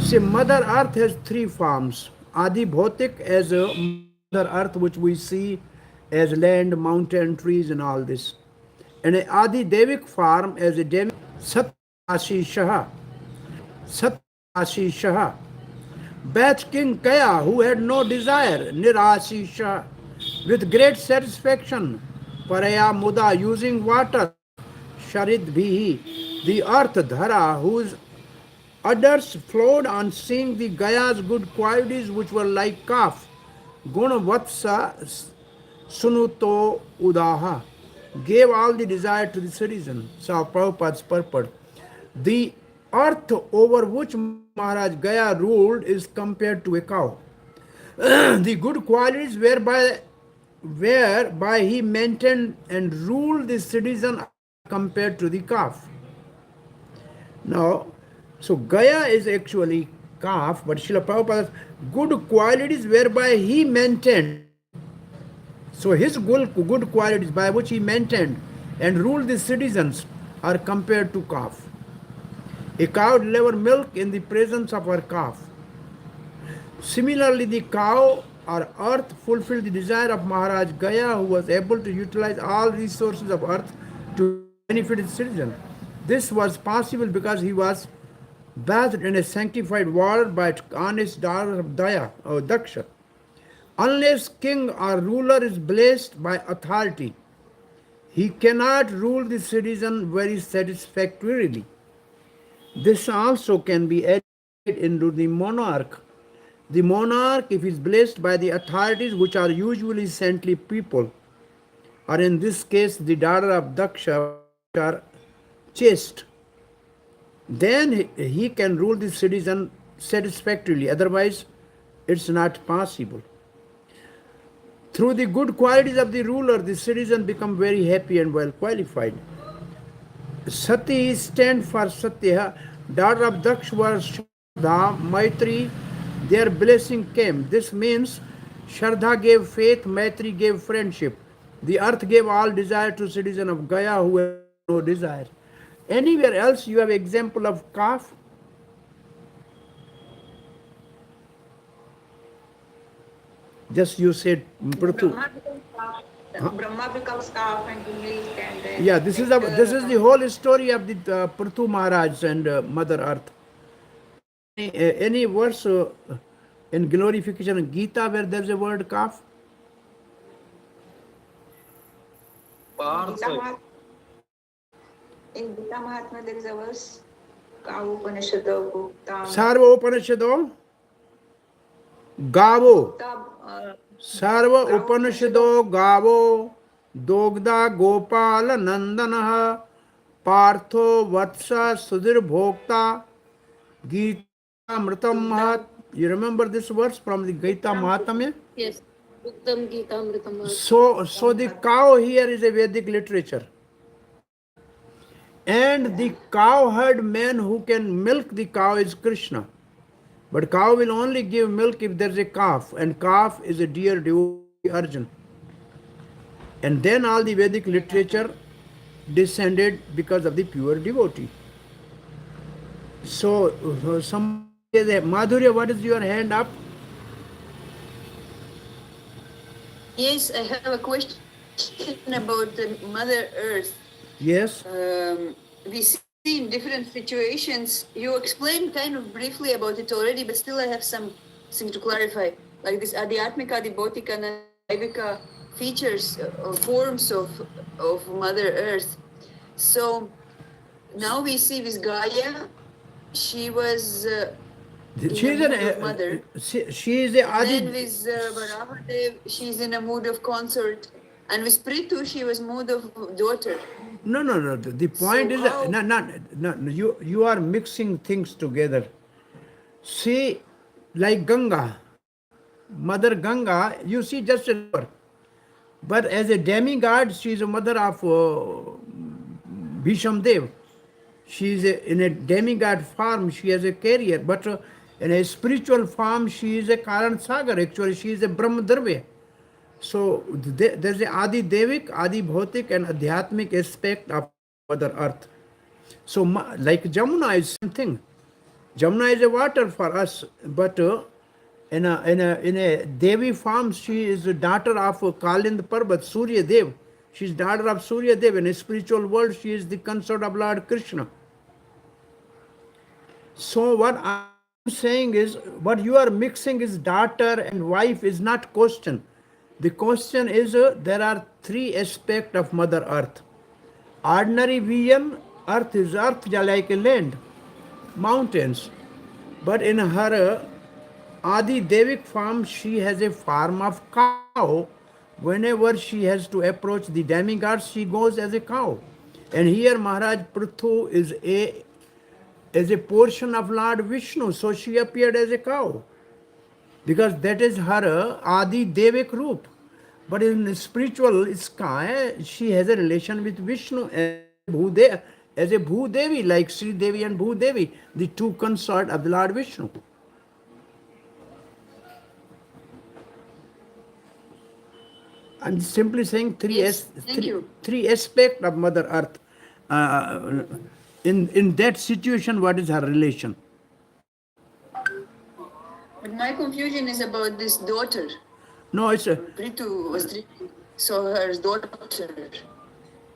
see, Mother Earth has three forms. Adhbhutic as a Mother Earth, which we see as land, mountain, trees, and all this. And an Adi-Devic form as a Devi, Sat-Ashishaha. Sat-Ashishaha. Beth King Kaya, who had no desire, Nirasisha, with great satisfaction, Paraya Muda, using water, Sharidbhihi, the earth Dhara, whose udders flowed on seeing the Gaya's good qualities, which were like calf, Guna Vatsa sunuto udaha, gave all the desire to the citizen. So Prabhupada's purport. The earth over which Maharaj Gaya ruled is compared to a cow. The good qualities whereby he maintained and ruled the citizen are compared to the calf. Now, so Gaya is actually calf, but Srila Prabhupada's good qualities whereby he maintained. So his good qualities by which he maintained and ruled the citizens are compared to calf. A cow delivered milk in the presence of her calf. Similarly, the cow or earth fulfilled the desire of Maharaj Gaya, who was able to utilize all resources of earth to benefit its citizens. This was possible because he was bathed in a sanctified water by honest daughter of Daya or Daksha. Unless king or ruler is blessed by authority, he cannot rule the citizen very satisfactorily. This also can be added into the monarch. The monarch, if he is blessed by the authorities, which are usually saintly people, or in this case the daughter of Daksha, which are chaste, then he can rule the citizen satisfactorily. Otherwise, it's not possible. Through the good qualities of the ruler, the citizen become very happy and well qualified. Sati stand for Satya. Daughter of Daksh was Shraddha, Maitri. Their blessing came. This means Shraddha gave faith, Maitri gave friendship. The earth gave all desire to citizen of Gaya who had no desire. Anywhere else you have example of calf? Just you said Prithu. Brahma becomes calf and milk and then Yeah, this is the whole story of the Prithu Maharaj and Mother Earth. Any verse in glorification of Gita where there is a word calf? In Gita Mahatma there is a verse Gavu Upanishado Bhukta Sarva Upanishado Gavo. Sarva Upanishado Gavo Dogda Gopala Nandanaha Partho Vatsa Sudhir Bhokta Gita Amritam Mahat. You remember this verse from the Gita Mahatmya? Yes. Uttam Gita Amritam. So the cow here is a Vedic literature. And the cowherd man who can milk the cow is Krishna. But cow will only give milk if there is a calf, and calf is a dear devotee Arjun. And then all the Vedic literature descended because of the pure devotee. So some Madhurya, what is your hand up? Yes, I have a question about the Mother Earth. Yes. We see in different situations, you explained kind of briefly about it already, but still I have something to clarify. Like this adhyatmika, adhbhautika, and adhyaika features or forms of Mother Earth. So now we see with Gaya, she was She is an mother. She is a Adi. Then with Varahadev, she's in a mood of consort. And with Prithu, she was mood of daughter. No. The point is you are mixing things together. See, like Ganga, Mother Ganga, you see just a river. But as a demigod, she is a mother of Bhisham Dev. She is in a demigod form, she has a carrier. But in a spiritual form, she is a Karan Sagar. Actually, she is a Brahma Darve. So there's a Adi Devik, Adi Bhautik and Adhyatmic aspect of Mother Earth. So like Jamuna is same thing. Jamuna is a water for us, but in a Devi form, she is the daughter of Kalind Parbat, Surya Dev. She is daughter of Surya Dev. In a spiritual world, she is the consort of Lord Krishna. So what I'm saying is, what you are mixing is daughter and wife is not question. The question is, there are three aspects of Mother Earth. Ordinary vision, earth is like a land, mountains. But in her Adi Devik form, she has a form of cow, Whenever she has to approach the demigods, she goes as a cow. And here Maharaj Prithu is a portion of Lord Vishnu, so she appeared as a cow. Because that is her Adi Devik Roop. But in spiritual sky, she has a relation with Vishnu as a Bhudevi, like Sri Devi and Bhudevi, the two consort of the Lord Vishnu. I'm simply saying Yes, thank you. three aspects of Mother Earth. Uh, in that situation, what is her relation? But my confusion is about this daughter. No, it's a, Prithu was drinking, so her daughter.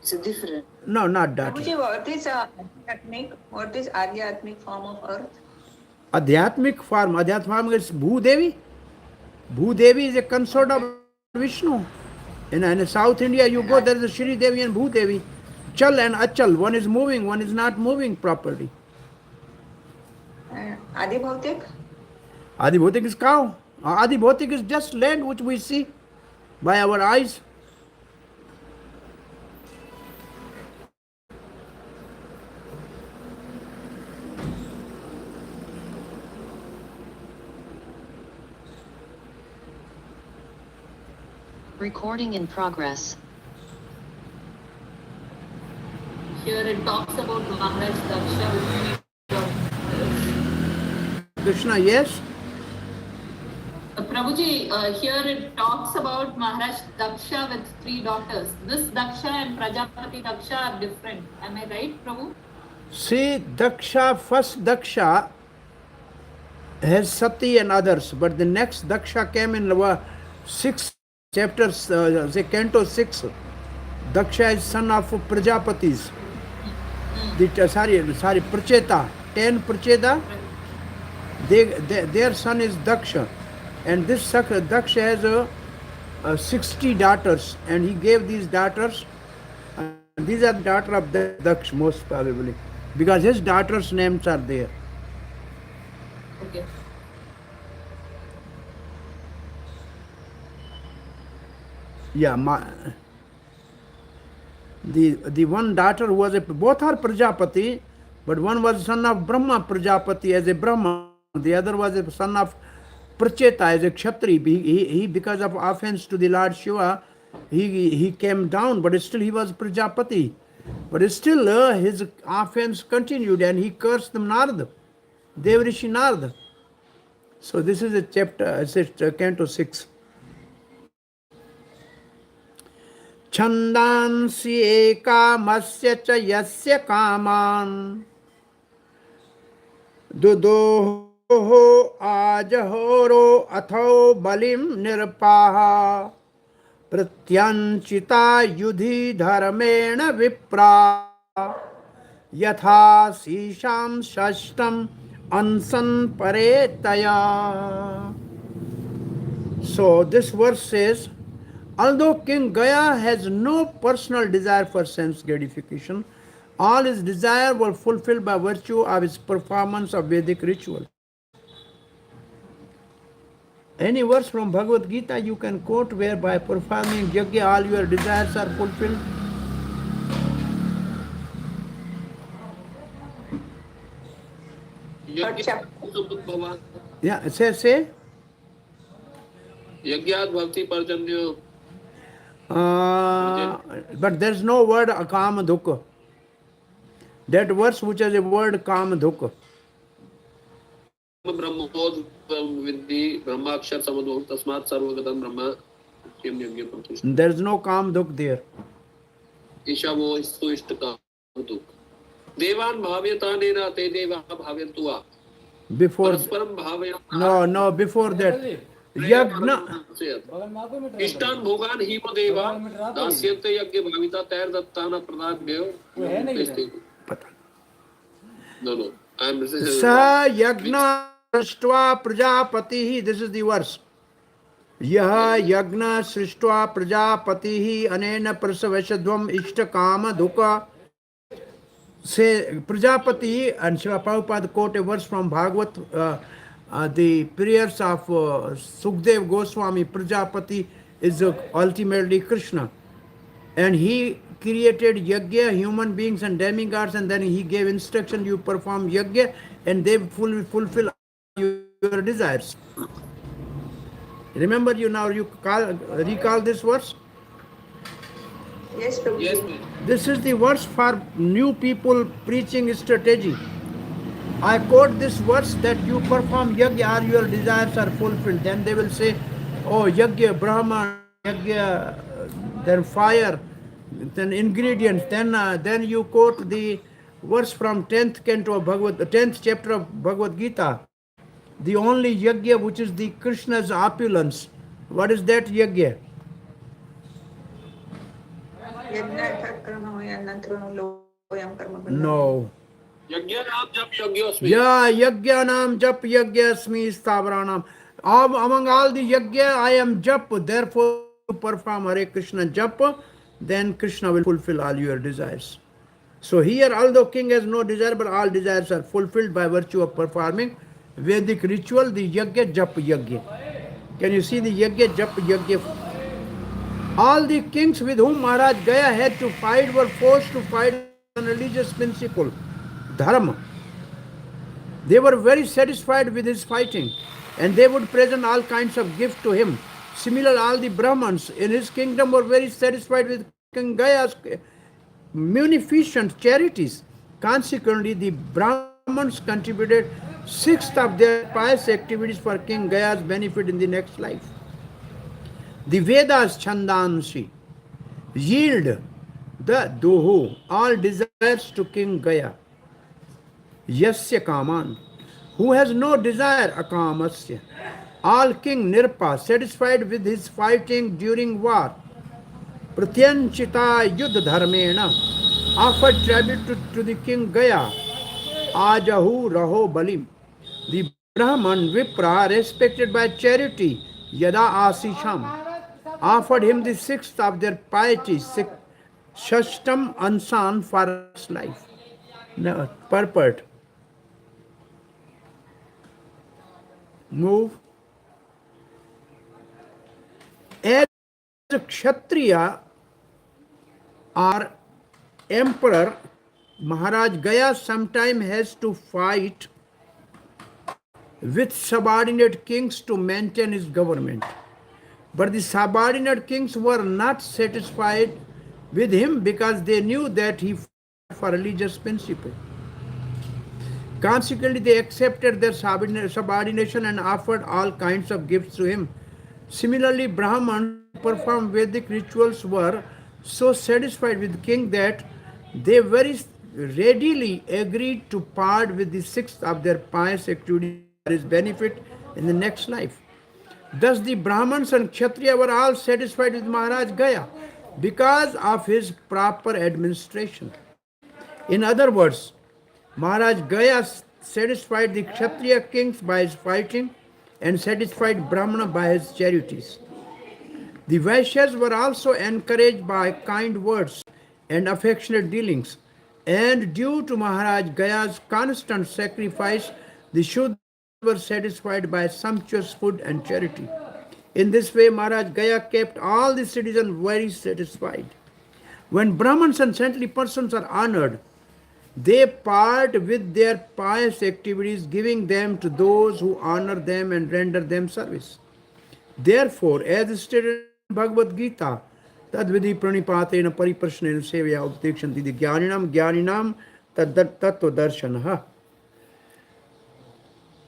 It's a different. no, not that. Prabhuji, what is adhyatmic? What is adhyatmic form of earth? Adhyatmic form is Bhudevi. Bhudevi is a consort of Vishnu. In South India, you go, there is a Shri Devi and Bhudevi. Chal and Achal, one is moving, one is not moving properly. Adhbhautik? Adhbhut is cow. Adhbhut is just land which we see by our eyes. Recording in progress. Here it talks about Maharaj Daksha with Krishna, yes? Prabhuji, here it talks about Maharaj Daksha with 3 daughters. This Daksha and Prajapati Daksha are different. Am I right, Prabhu? See, Daksha, first Daksha has Sati and others, but the next Daksha came in 6 chapters, say Canto 6. Daksha is son of Prajapatis. Sorry, Pracheta. 10 Pracheta. Their son is Daksha. And this Daksha has 60 daughters. And he gave these daughters. These are the daughters of Daksha, most probably. Because his daughters' names are there. Okay. Yeah, the one daughter who was both are Prajapati, but one was son of Brahma Prajapati as a Brahma, the other was a son of Pracheta as a Kshatri. He because of offense to the Lord Shiva, he came down, but still he was Prajapati. But still his offense continued and he cursed Narada, Devrishi Narada. So this is a chapter, Canto 6. छंदांसि एकामस्य च यस्य कामान् दुदोहो आजहोरो अथो बलिं निरपाः प्रत्यंचिता युधि धर्मेण विप्रा यथा शीशां षष्ठम् अंसन परेतया. So this verse says, although King Gaya has no personal desire for sense gratification, all his desires were fulfilled by virtue of his performance of Vedic ritual. Any verse from Bhagavad Gita you can quote where by performing yajna all your desires are fulfilled? Yeah, say. Yajnat bhakti parjanyo. But there is no word kama dukha. That verse which has a word kama dukha. Brahmod vidhi brahmakshar samadho tasmat sarvagatam brahma yam yajna pratishtha. There is no kama dukha there. Ishavo istu ishta duk. Devan bhavyatanena te deva bhavyantua. Before Parasparam bhavayana. no, before that. Yagna. इष्टान भोगान ही वो देवा दास्यन्ते यज्ञ भाविता तैर दत्ताना प्रदान देव no I'm Sa yagna srishtva prajapatihi. This is the verse. Yah yagna srishtva prajapatihi anena prasavashadvam ishta kama dukha. Say Prajapati, and Srila Prabhupada quote a verse from Bhagvat, the prayers of Sukdev Goswami. Prajapati is ultimately Krishna. And he created yajna, human beings and demigods, and then he gave instruction, you perform yajna, and they fulfill your desires. Remember, you recall this verse? Yes, Yes, Prabhuji. Maharaj. This is the verse for new people preaching strategy. I quote this verse that you perform yajna or your desires are fulfilled. Then they will say, oh, yajna, Brahman, yajna, then fire, then ingredients. Then you quote the verse from 10th canto of the 10th chapter of Bhagavad Gita. The only yajna which is the Krishna's opulence. What is that yajna? No. Yajna naam jap yagyosmi. Yeah, yajnanam jap yajnasmi stavranam. Among all the yajna, I am jap. Therefore, you perform Hare Krishna jap, then Krishna will fulfill all your desires. So here, although king has no desire, but all desires are fulfilled by virtue of performing Vedic ritual, the yajna jap yajna. Can you see the yajna jap yajna? All the kings with whom Maharaj Gaya had to fight were forced to fight on religious principle, Dharma. They were very satisfied with his fighting, and they would present all kinds of gifts to him. Similarly, all the Brahmins in his kingdom were very satisfied with King Gaya's munificent charities. Consequently, the Brahmins contributed sixth of their pious activities for King Gaya's benefit in the next life. The Vedas Chandansi yield the doho all desires to King Gaya. Yasya Kaman, who has no desire, Akamasya. All King Nirpa, satisfied with his fighting during war. Pratyanchita Yudh Dharmena, offered tribute to the King Gaya. Ajahu Raho Balim. The Brahman Vipra, respected by charity, Yada Asisham, offered him the sixth of their piety, Shashtam Ansan for his life. Now, purport. Move. As a Kshatriya or emperor, Maharaj Gaya sometimes has to fight with subordinate kings to maintain his government. But the subordinate kings were not satisfied with him because they knew that he fought for religious principle. Consequently, they accepted their subordination and offered all kinds of gifts to him. Similarly, Brahmans who performed Vedic rituals were so satisfied with the king that they very readily agreed to part with the sixth of their pious activities for his benefit in the next life. Thus, the Brahmins and Kshatriya were all satisfied with Maharaj Gaya because of his proper administration. In other words, Maharaj Gaya satisfied the Kshatriya kings by his fighting and satisfied Brahmana by his charities. The Vaishyas were also encouraged by kind words and affectionate dealings, and due to Maharaj Gaya's constant sacrifice, the Shudras were satisfied by sumptuous food and charity. In this way, Maharaj Gaya kept all the citizens very satisfied. When Brahmins and saintly persons are honored, they part with their pious activities, giving them to those who honor them and render them service. Therefore, as stated in Bhagavad Gita, tadvidhi pranipatena pariprashnena sevaya updekshanti the jnaninam tattva darshanaha.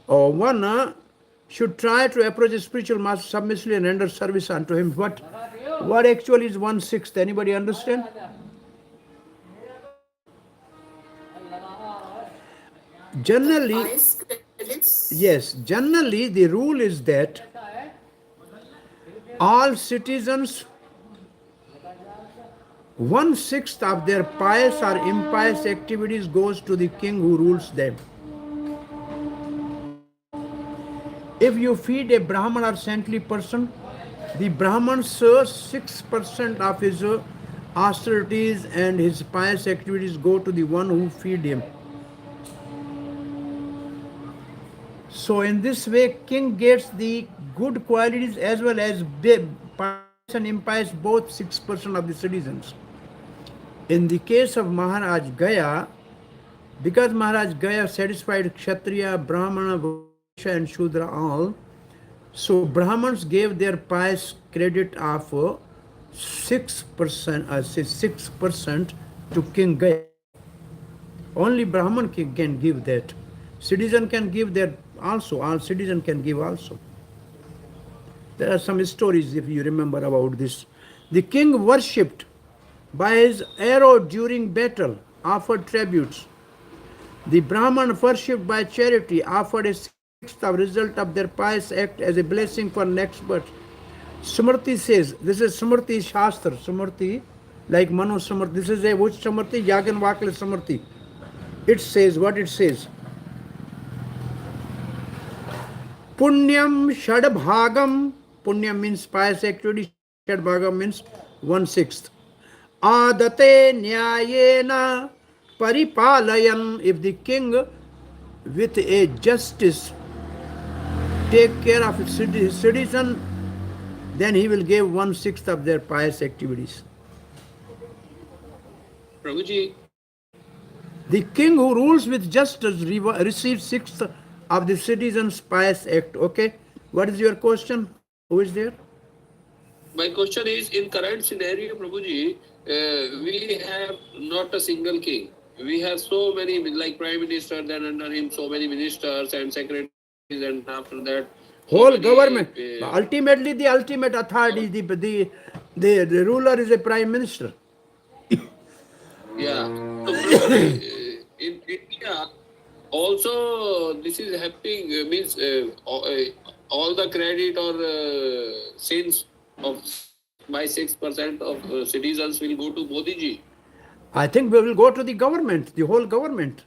One should try to approach a spiritual master submissively and render service unto him. What actually is 1/6? Anybody understand? Generally, yes, generally the rule is that all citizens, 1/6 of their pious or impious activities goes to the king who rules them. If you feed a Brahman or saintly person, the Brahman's 6% of his austerities and his pious activities go to the one who feed him. So in this way, king gets the good qualities as well as pious and impious, both 6% of the citizens. In the case of Maharaj Gaya, because Maharaj Gaya satisfied Kshatriya, Brahmana, Vaishya and Shudra all, so Brahmins gave their pious credit of 6% to King Gaya. Only Brahman can give that. Citizen can give that also. All citizen can give also. There are some stories, if you remember, about this. The king worshipped by his arrow during battle, offered tributes. The Brahman worshipped by charity, offered a sixth of result of their pious act as a blessing for next birth. Smriti says, this is Smriti Shastra, Smriti, like Manu Smriti. This is a which Smriti? Yagan Vakla Smriti. It says what it says. Punyam Shadbhagam. Punyam means pious activity. Shadbhagam means 1/6. Adate Nyayena Paripalayan. If the king with a justice take care of his citizen, then he will give 1/6 of their pious activities. Prabhuji, The king who rules with justice receives 1/6 of the citizens' pious act. Okay, what is your question? Who is there? my question is, in current scenario, Prabhuji, we have not a single king. We have so many, like Prime Minister, then under him so many ministers and secretaries, and after that Whole many, government. Ultimately, the ultimate authority, the ruler is a prime minister. Yeah. So, Prabhuji, in India, also this is happening, means all the credit or sins of by 6% of citizens will go to Modi ji. I think we will go to the government, the whole government.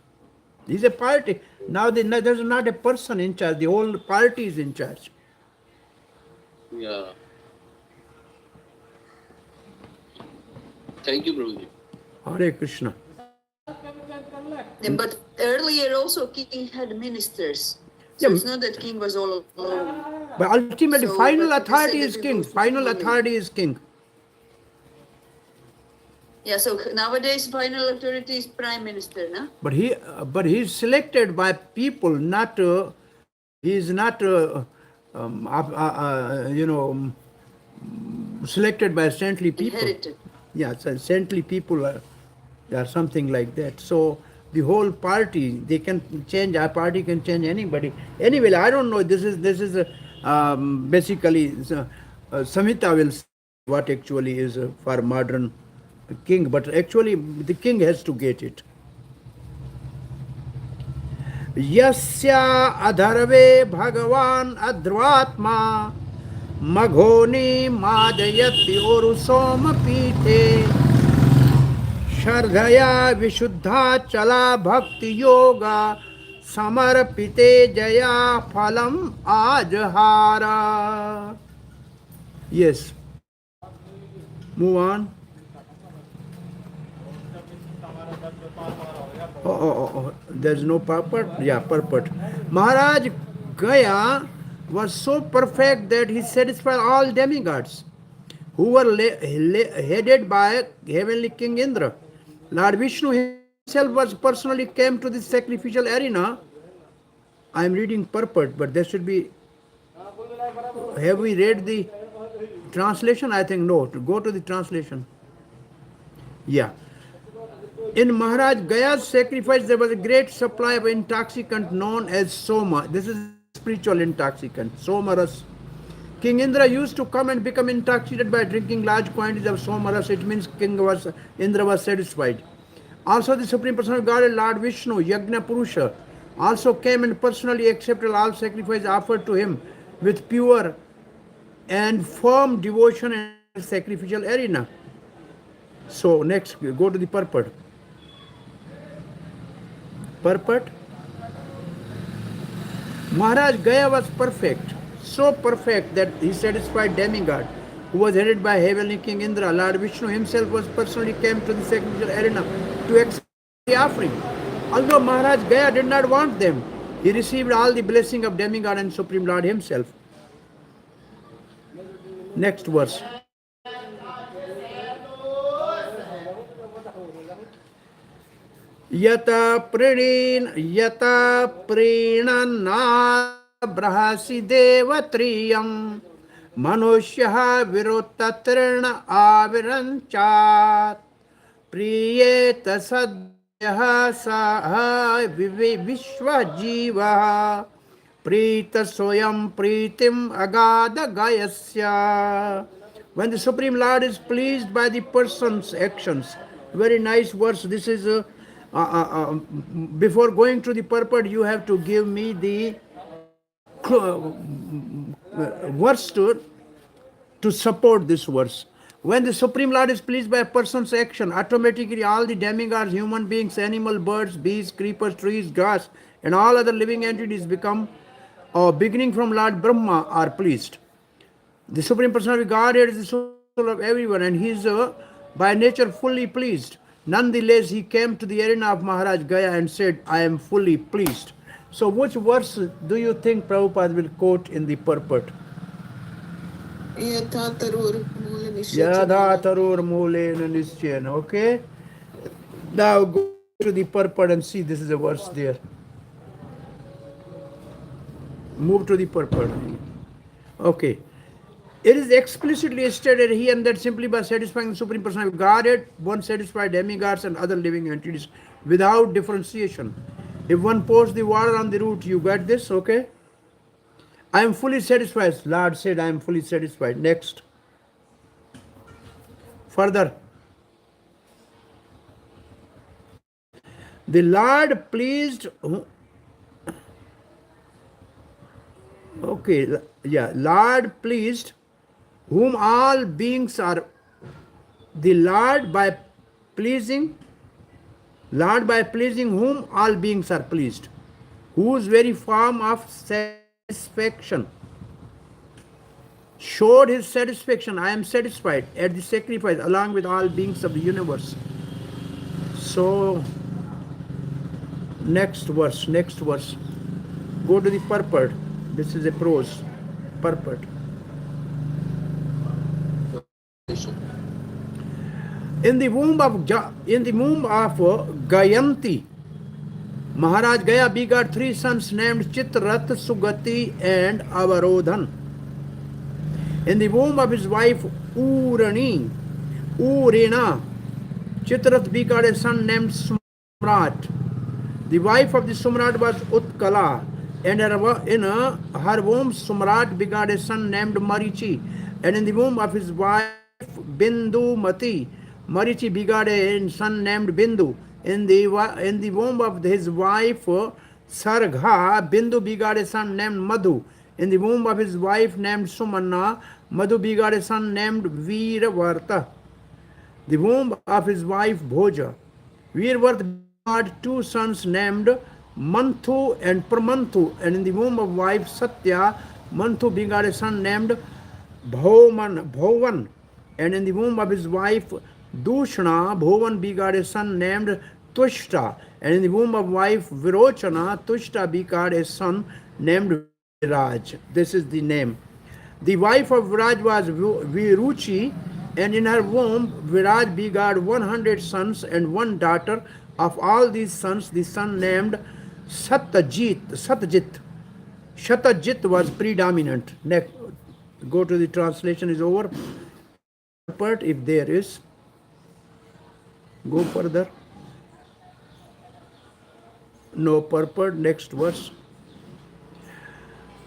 He's a party. Now there's not a person in charge, the whole party is in charge. Yeah. Thank you, Prabhuji. Hare Krishna. But earlier also king had ministers. So Yeah. it's not that king was all alone. But ultimately, So, final but they authority said is that king. people Final should follow him. authority is king. Yeah, so nowadays final authority is prime minister, no? But he is selected by people, not he is not selected by saintly people. Inherited. Yeah, so saintly people are something like that. So the whole party, they can change. Our party can change anybody. Anyway, I don't know. This is basically Samhita will say what actually is for modern king, but actually the king has to get it. Yasya adharve bhagavan adhvatma maghoni madayati orusoma pite shardhaya vishuddha chala bhakti yoga samarpite jaya phalam ajhara. Yes. Move on. Oh, there's no purport? Yeah, purport. Maharaj Gaya was so perfect that he satisfied all demigods who were headed by heavenly King Indra. Lord Vishnu himself was personally came to the sacrificial arena. I am reading purport, but there should be. Have we read the translation? I think no. Go to the translation. Yeah. In Maharaj Gaya's sacrifice, there was a great supply of intoxicant known as Soma. This is spiritual intoxicant, Somaras. King Indra used to come and become intoxicated by drinking large quantities of Somaras. It means Indra was satisfied. Also, the Supreme Personality of Godhead, Lord Vishnu, Yajna Purusha, also came and personally accepted all sacrifice offered to him with pure and firm devotion and sacrificial arena. So, next, go to the purport. Purport. Maharaj Gaya was perfect, so perfect that he satisfied demigod, who was headed by heavenly King Indra. Lord Vishnu himself was personally came to the sacrificial arena to accept the offering. Although Maharaj Gaya did not want them, he received all the blessing of demigod and Supreme Lord himself. Next verse. Yata prinana brahasi devatriyam manushyaha virotatrina avirancat priyeta sadhyaha saha vishwajiva prita soyam pritim agada gayasya. When the Supreme Lord is pleased by the person's actions, very nice verse. This is before going to the purport, you have to give me the verse to support this verse. When the Supreme Lord is pleased by a person's action, automatically all the demigods, human beings, animal, birds, beasts, creepers, trees, grass, and all other living entities become, or beginning from Lord Brahma, are pleased. The Supreme Personality of Godhead is the soul of everyone, and he is by nature fully pleased. Nonetheless, he came to the arena of Maharaj Gaya and said, I am fully pleased. So, which verse do you think Prabhupada will quote in the purport? Yatha tarur mula Yadha nishchayena. tarur mulena nischena. Okay? Now go to the purport and see this is a verse there. Move to the purport. Okay. It is explicitly stated here and that simply by satisfying the Supreme Personality of Godhead, one satisfies demigods and other living entities without differentiation. If one pours the water on the root, you get this, okay? I am fully satisfied. Lord said, I am fully satisfied. Next. Further. The Lord pleased. Okay, yeah. Lord pleased, whom all beings are. The Lord by pleasing whom all beings are pleased, whose very form of satisfaction showed his satisfaction, I am satisfied, at the sacrifice along with all beings of the universe. So, next verse. Go to the purport. This is a prose. Purport. In the womb of Gayanti, Maharaj Gaya begot three sons named Chitrath, Sugati, and Avarodhan. In the womb of his wife Urina, Chitrath begot a son named Sumrat. The wife of the Sumrat was Utkala, and in her womb Sumrat begot a son named Marichi. And in the womb of his wife Bindumati, Marichi begot a son named Bindu. In the womb of his wife Sargha, Bindu begot a son named Madhu. In the womb of his wife named Sumanna, Madhu begot a son named Veervarta. The womb of his wife Bhoja, Veervarta begot two sons named Manthu and Pramanthu. And in the womb of wife Satya, Manthu begot a son named Bhovan. And in the womb of his wife Dushna, Bhovan begot a son named Tushta. And in the womb of wife Virochana, Tushta begot a son named Viraj. This is the name. The wife of Viraj was Viruchi, and in her womb Viraj begot 100 sons and one daughter. Of all these sons, the son named Satyajit was predominant. Next, go to the translation is over. Part if there is. Go further. No purport. Next verse.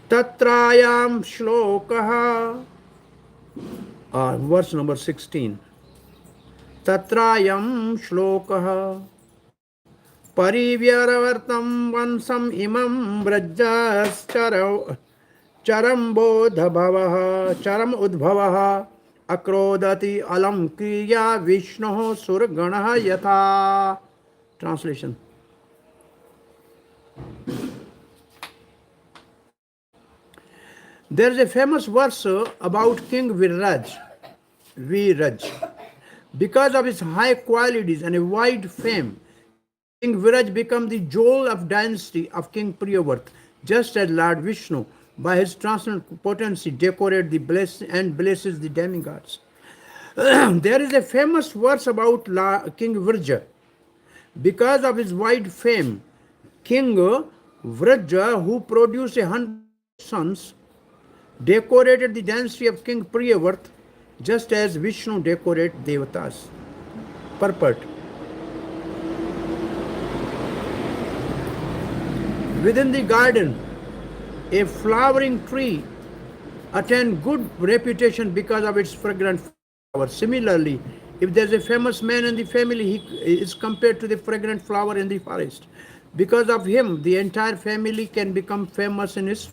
Tatrayam shlokaha. Verse number 16. Tatrayam shlokaha. Parivyaravartam vansam imam brajjas charam udbhavaha akrodati alam kiya vishnoho surganaha yatha. Translation. There is a famous verse about King Viraj. Because of his high qualities and a wide fame, King Viraj became the jewel of dynasty of King Priyavart, just as Lord Vishnu, by his transcendent potency, decorates the blesses the demigods. There is a famous verse about King Virja. Because of his wide fame, King Vraja, who produced 100 sons, decorated the dynasty of King Priyavart just as Vishnu decorated Devatas. Purport. Within the garden, a flowering tree attained good reputation because of its fragrant flower. Similarly, if there's a famous man in the family, he is compared to the fragrant flower in the forest. Because of him, the entire family can become famous in his.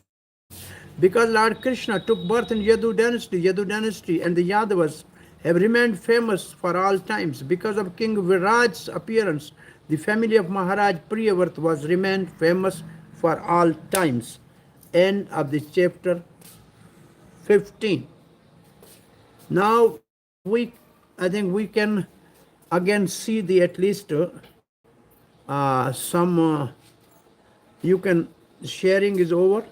Because Lord Krishna took birth in Yadu dynasty and the Yadavas have remained famous for all times. Because of King Viraj's appearance, the family of Maharaj Priyavart was remained famous for all times. End of the chapter 15. Now I think we can again see the at least some you can sharing is over.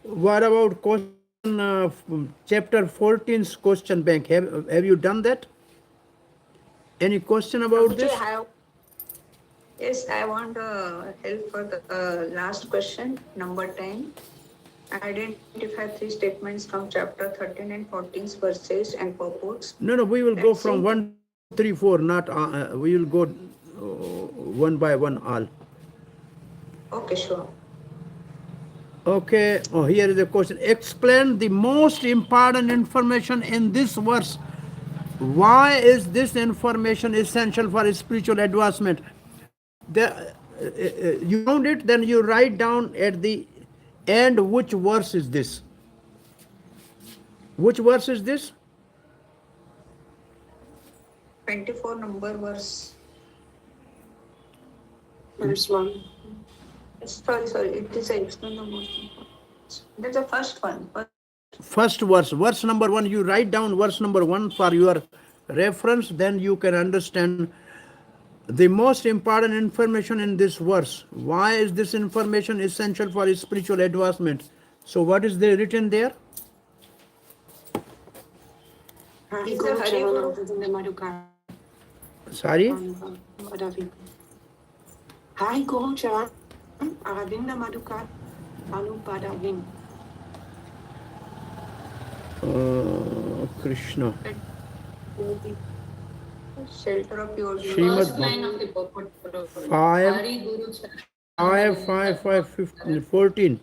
What about question chapter 14's question bank? Have you done that? Any question about this? Yes, I want help for the last question, number 10. Identify 3 statements from chapter 13 and 14's verses and purports. No, we will go from 1, 3, 4, not, we will go one by one all. Okay, sure. Okay, here is a question. Explain the most important information in this verse. Why is this information essential for spiritual advancement? You found it, then you write down at the end which verse is this. Which verse is this? 24 number verse. Verse 1. Sorry, it is explain the most important. That's the first one. First verse number 1, you write down verse number 1 for your reference, then you can understand the most important information in this verse. Why is this information essential for spiritual advancement? So what is there written there? Sorry? Hai Guru Charan Aravinda Madhukar Anupadavim. Krishna. Shelter of your First line of the purport. 14.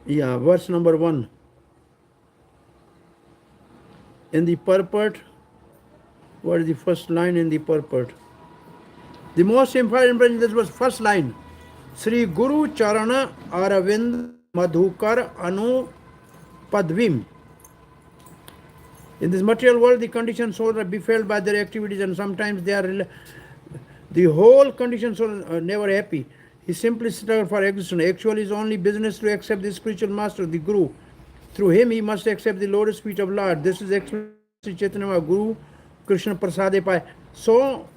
Yeah, verse number 1. In the purport, what is the first line in the purport? The most important in this was first line. Sri Guru Charana Aravind Madhukar Anu Padvim. In this material world, the conditioned souls are befelled by their activities, and sometimes they are the whole conditioned soul are never happy. He simply struggles for existence. Actually, his only business to accept the spiritual master, the Guru. Through him, he must accept the lotus feet of Lord. This is actually Sri Chaitanya Guru Krishna Prasade Pai. So,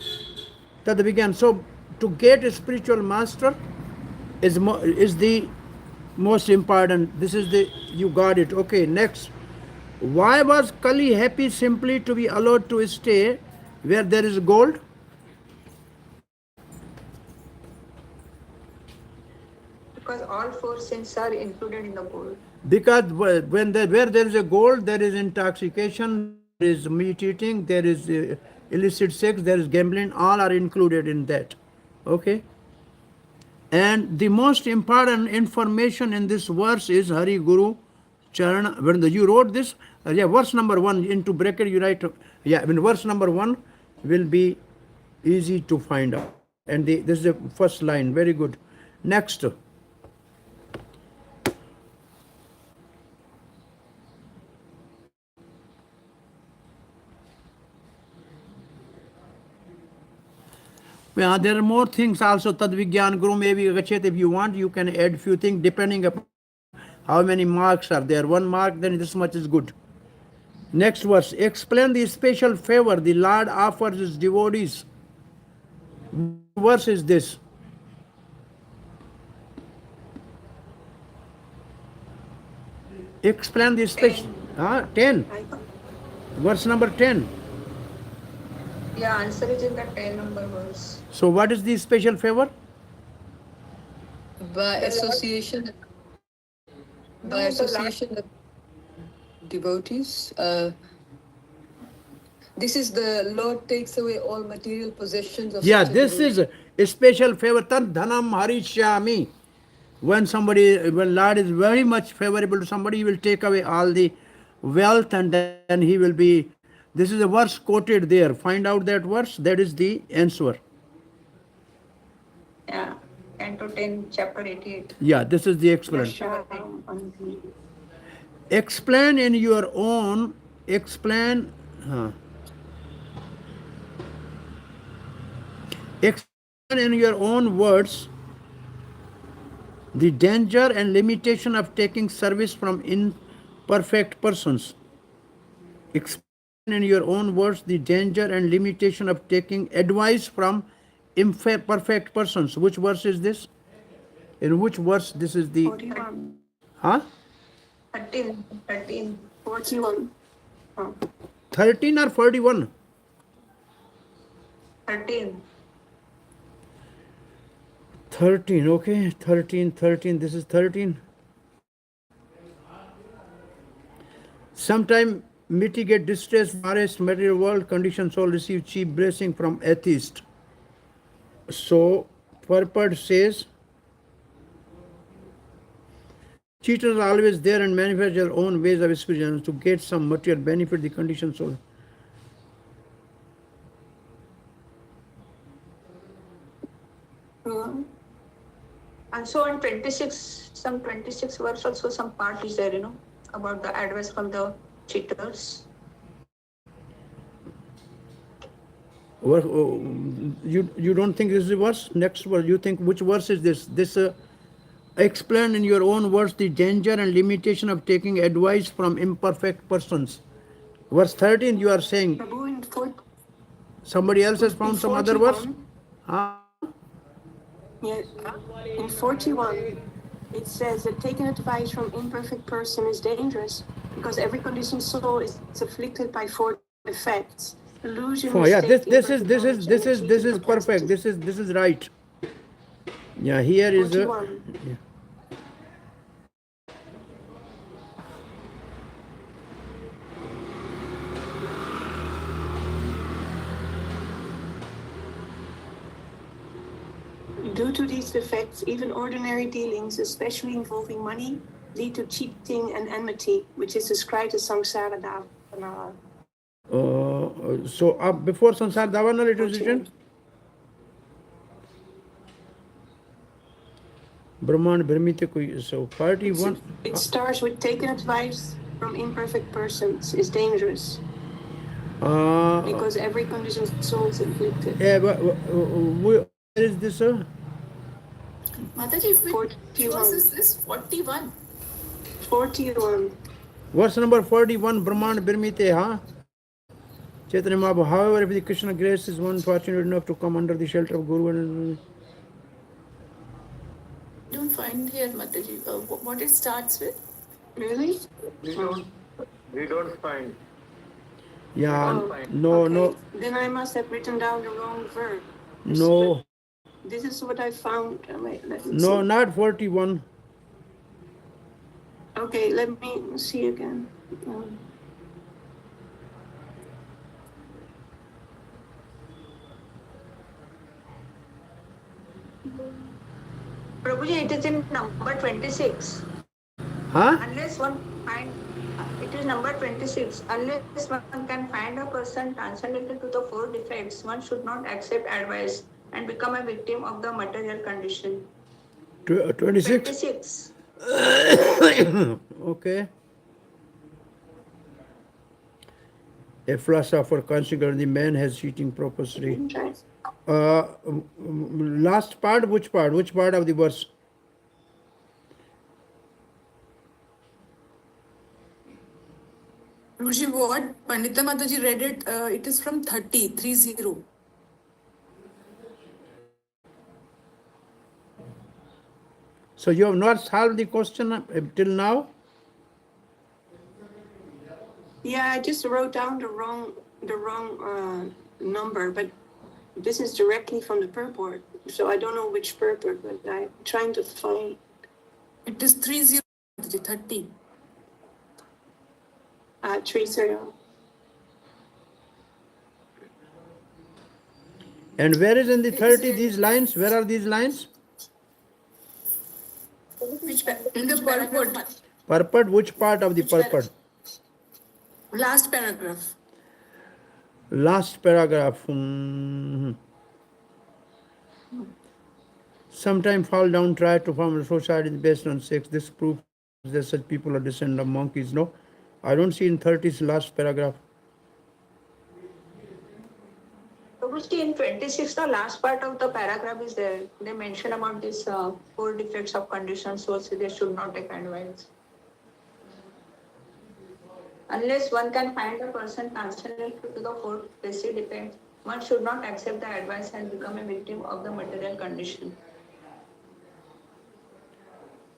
that began. So, to get a spiritual master is the most important. This is you got it. Okay, next. Why was Kali happy simply to be allowed to stay where there is gold? Because all 4 sins are included in the gold. Because where there is a gold, there is intoxication, there is meat eating, there is illicit sex, there is gambling, all are included in that. Okay? And the most important information in this verse is Hari Guru Charana. When you wrote this, verse number 1 into bracket you write, verse number 1 will be easy to find out. And this is the first line, very good. Next. There are more things also. Tad Vigyan Guru maybe Gachet. If you want, you can add few things depending upon how many marks are there. 1 mark, then this much is good. Next verse. Explain the special favor the Lord offers his devotees. What verse is this? Explain the special. 10. I got Verse number 10. Yeah, answer is in the 10 number verse. So what is the special favor? By association, by No, the association of devotees, this is the Lord takes away all material possessions of Yeah, such a this devotee. is a special favor. Tad dhanam harishyami. When Lord is very much favorable to somebody, he will take away all the wealth and then he will be. This is a verse quoted there. Find out that verse. That is the answer. yeah, 10 to 10, chapter 88. Yeah, this is the explanation. Explain in your own. Explain. Explain in your own words the danger and limitation of taking service from imperfect persons. Explain in your own words the danger and limitation of taking advice from imperfect persons. Which verse is this? In which verse this is the 41, 13, 13. 41. Oh. 13 or 41? 13. 13, okay. 13, this is 13. Sometime mitigate distress, forest, material world, conditioned soul receive cheap blessing from atheist. So, purport says, cheaters are always there and manifest their own ways of experience to get some material benefit, the conditioned soul. And so in 26, some 26 verse also some part is there, about the advice from the cheaters. You don't think this is a verse? Next verse, you think which verse is this? This explain in your own words the danger and limitation of taking advice from imperfect persons. Verse 13, you are saying. Prabhu, Somebody else has found some other verse? 41, yeah, in 41, it says that taking advice from imperfect person is dangerous because every conditioned soul is afflicted by 4 defects. Illusion, Oh yeah, mistake, this is imperfect perfect. This is right. Yeah, here is 41. Yeah. Due to these defects, even ordinary dealings, especially involving money, lead to cheating and enmity, which is described as samsara dhavana. So before Sansar Davana it is written Brahman Brahmite koi. So 41. It starts with taking advice from imperfect persons is dangerous because every conditioned soul is inflicted. Where is this? Mataji, which 41. verse is this? 41. 41. Verse number 41, Brahman Brahmite, Chaitanya Mahaprabhu. However, if the Krishna grace is one fortunate enough to come under the shelter of Guru and Don't find here, Mataji. What it starts with? Really? We don't find. yeah, Oh, no, okay. no, Then I must have written down the wrong verse. no, This is what I found. Wait, let me no, see. not 41. Okay, let me see again. Prabhuji, it is in number 26. Huh? Unless one find, it is number 26. Unless one can find a person transcendental to the 4 defects, one should not accept advice and become a victim of the material condition. 26? 26. Okay. A philosopher considered the man has cheating purposely. Last part, which part? Which part of the verse? Ruji, what Pandita Mataji read it is from 30. So you have not solved the question till now? Yeah, I just wrote down the wrong number, but this is directly from the purport, so I don't know which purport, but I'm trying to find. It is 30, Mataji, 30. 30. And where is in the 30 these lines? Where are these lines? In the purport, Purport, which part of the purport? last paragraph. Last paragraph. Sometime fall down, try to form a society based on sex. This proves that such people are descendants of monkeys. No, I don't see in 30's last paragraph. Prabhuji, in 26, the last part of the paragraph is there. They mention about this 4 defects of conditions, so they should not take advice. Unless one can find a person transcendental to the 4 basic defects, one should not accept the advice and become a victim of the material condition.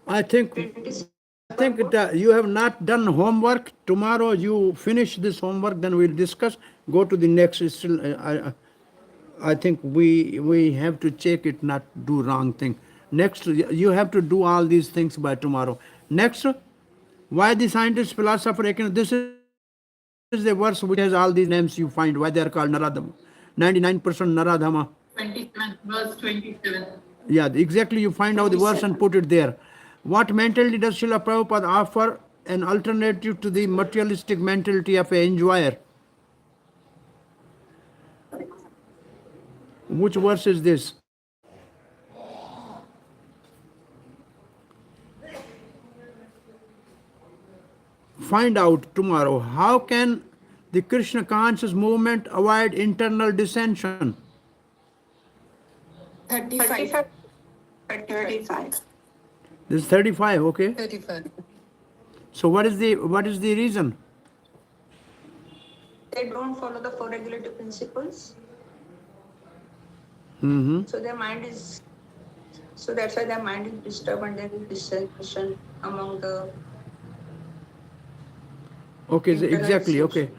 I think that you have not done homework. Tomorrow you finish this homework, then we'll discuss. Go to the next. Still, I think we have to check it, not do wrong thing. Next, you have to do all these things by tomorrow. Next, why the scientist, philosopher, this is the verse which has all these names you find, why they are called Naradhama. 99% Naradhama. 27, verse 27. Yeah, exactly. You find out the verse and put it there. What mentality does Srila Prabhupada offer an alternative to the materialistic mentality of an enjoyer? Which verse is this? Find out tomorrow. How can the Krishna conscious movement avoid internal dissension? 35. 35. This is 35, okay? 35. So what is the reason? They don't follow the 4 regulative principles. So their mind is, so that's why their mind is disturbed and there is dissension among the. Okay, so exactly, okay.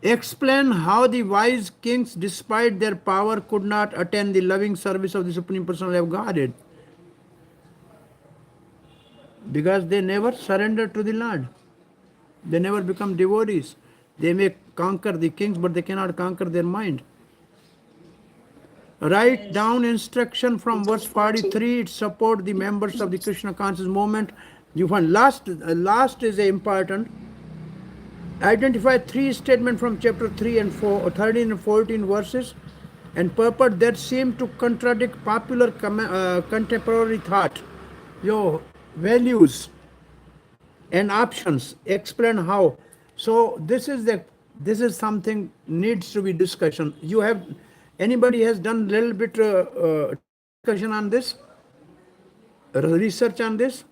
Explain how the wise kings, despite their power, could not attend the loving service of the Supreme Personality of Godhead. Because they never surrender to the Lord. They never become devotees. They may conquer the kings, but they cannot conquer their mind. Write down instruction from verse 43. It support the members of the Krishna conscious movement. You find last is important. Identify 3 statements from chapter 3 and 4, 13 and 14 verses and purport that seem to contradict popular contemporary thought. Your values and options. Explain how. So this is something needs to be discussion. You have anybody has done little bit discussion on this, research on this?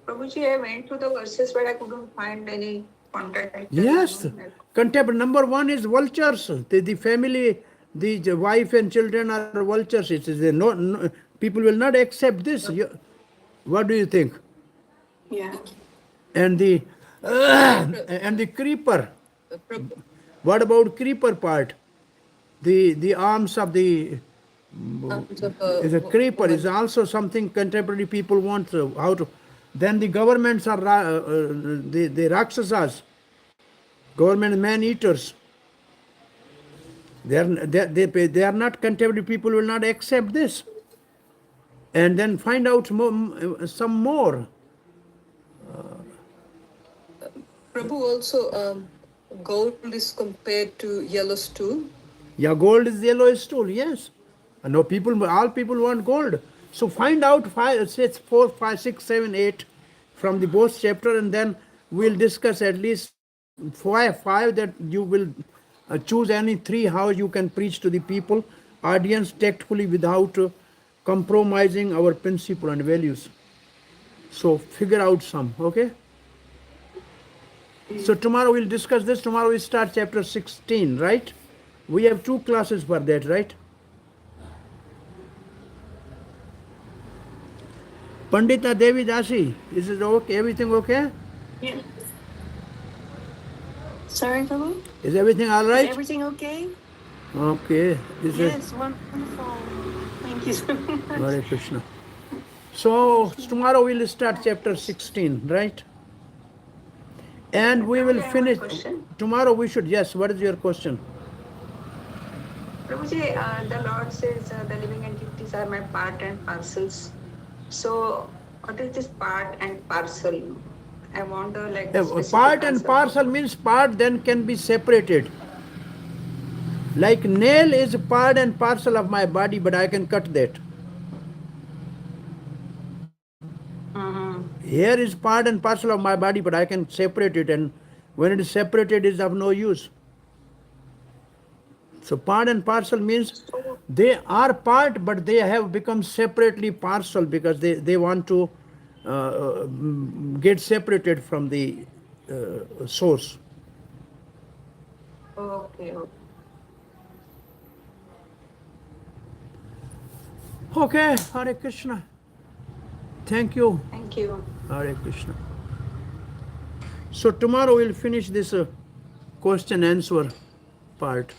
Prabhuji, I went through the verses but I couldn't find any contact. Yes. Contemporary number 1 is vultures. The family, the wife and children are vultures. It is no, people will not accept this. What do you think? Yeah. And the and the creeper. What about creeper part? The arms of the is a creeper is also something contemporary people want how to. Then the governments are the Rakshasas, government man eaters. They are not contemporary people will not accept this. And then find out some more. Prabhu, also gold is compared to yellow stool. Yeah, gold is yellow stool, yes. No, all people want gold. So find out 4, 5, 6, 7, 8 from the both chapter, and then we'll discuss at least 5 that you will choose any 3 how you can preach to the people, audience tactfully without compromising our principle and values. So figure out some, okay? So tomorrow we'll discuss this. Tomorrow we start chapter 16, right? We have 2 classes for that, right? Pandita Devi Dasi, is it okay? Everything okay? Yeah. Sorry, Prabhu? Is everything all Is right? everything okay? Okay. Is it? Yes, wonderful. Thank you so much. Hare Krishna. So tomorrow we'll start chapter 16, right? And we will Prabhuji, I have a finish. question. Tomorrow we should, yes, what is your question? Prabhuji, the Lord says the living entities are my part and parcels. So, what is this part and parcel? I want like a specific Part and answer. parcel means part then can be separated. Like nail is a part and parcel of my body, but I can cut that. Hair is part and parcel of my body, but I can separate it, and when it is separated, it is of no use. So part and parcel means they are part, but they have become separately parcel because they want to get separated from the source. Okay, okay. Okay, Hare Krishna. Thank you. Thank you. Hare Krishna. So tomorrow we'll finish this question answer part.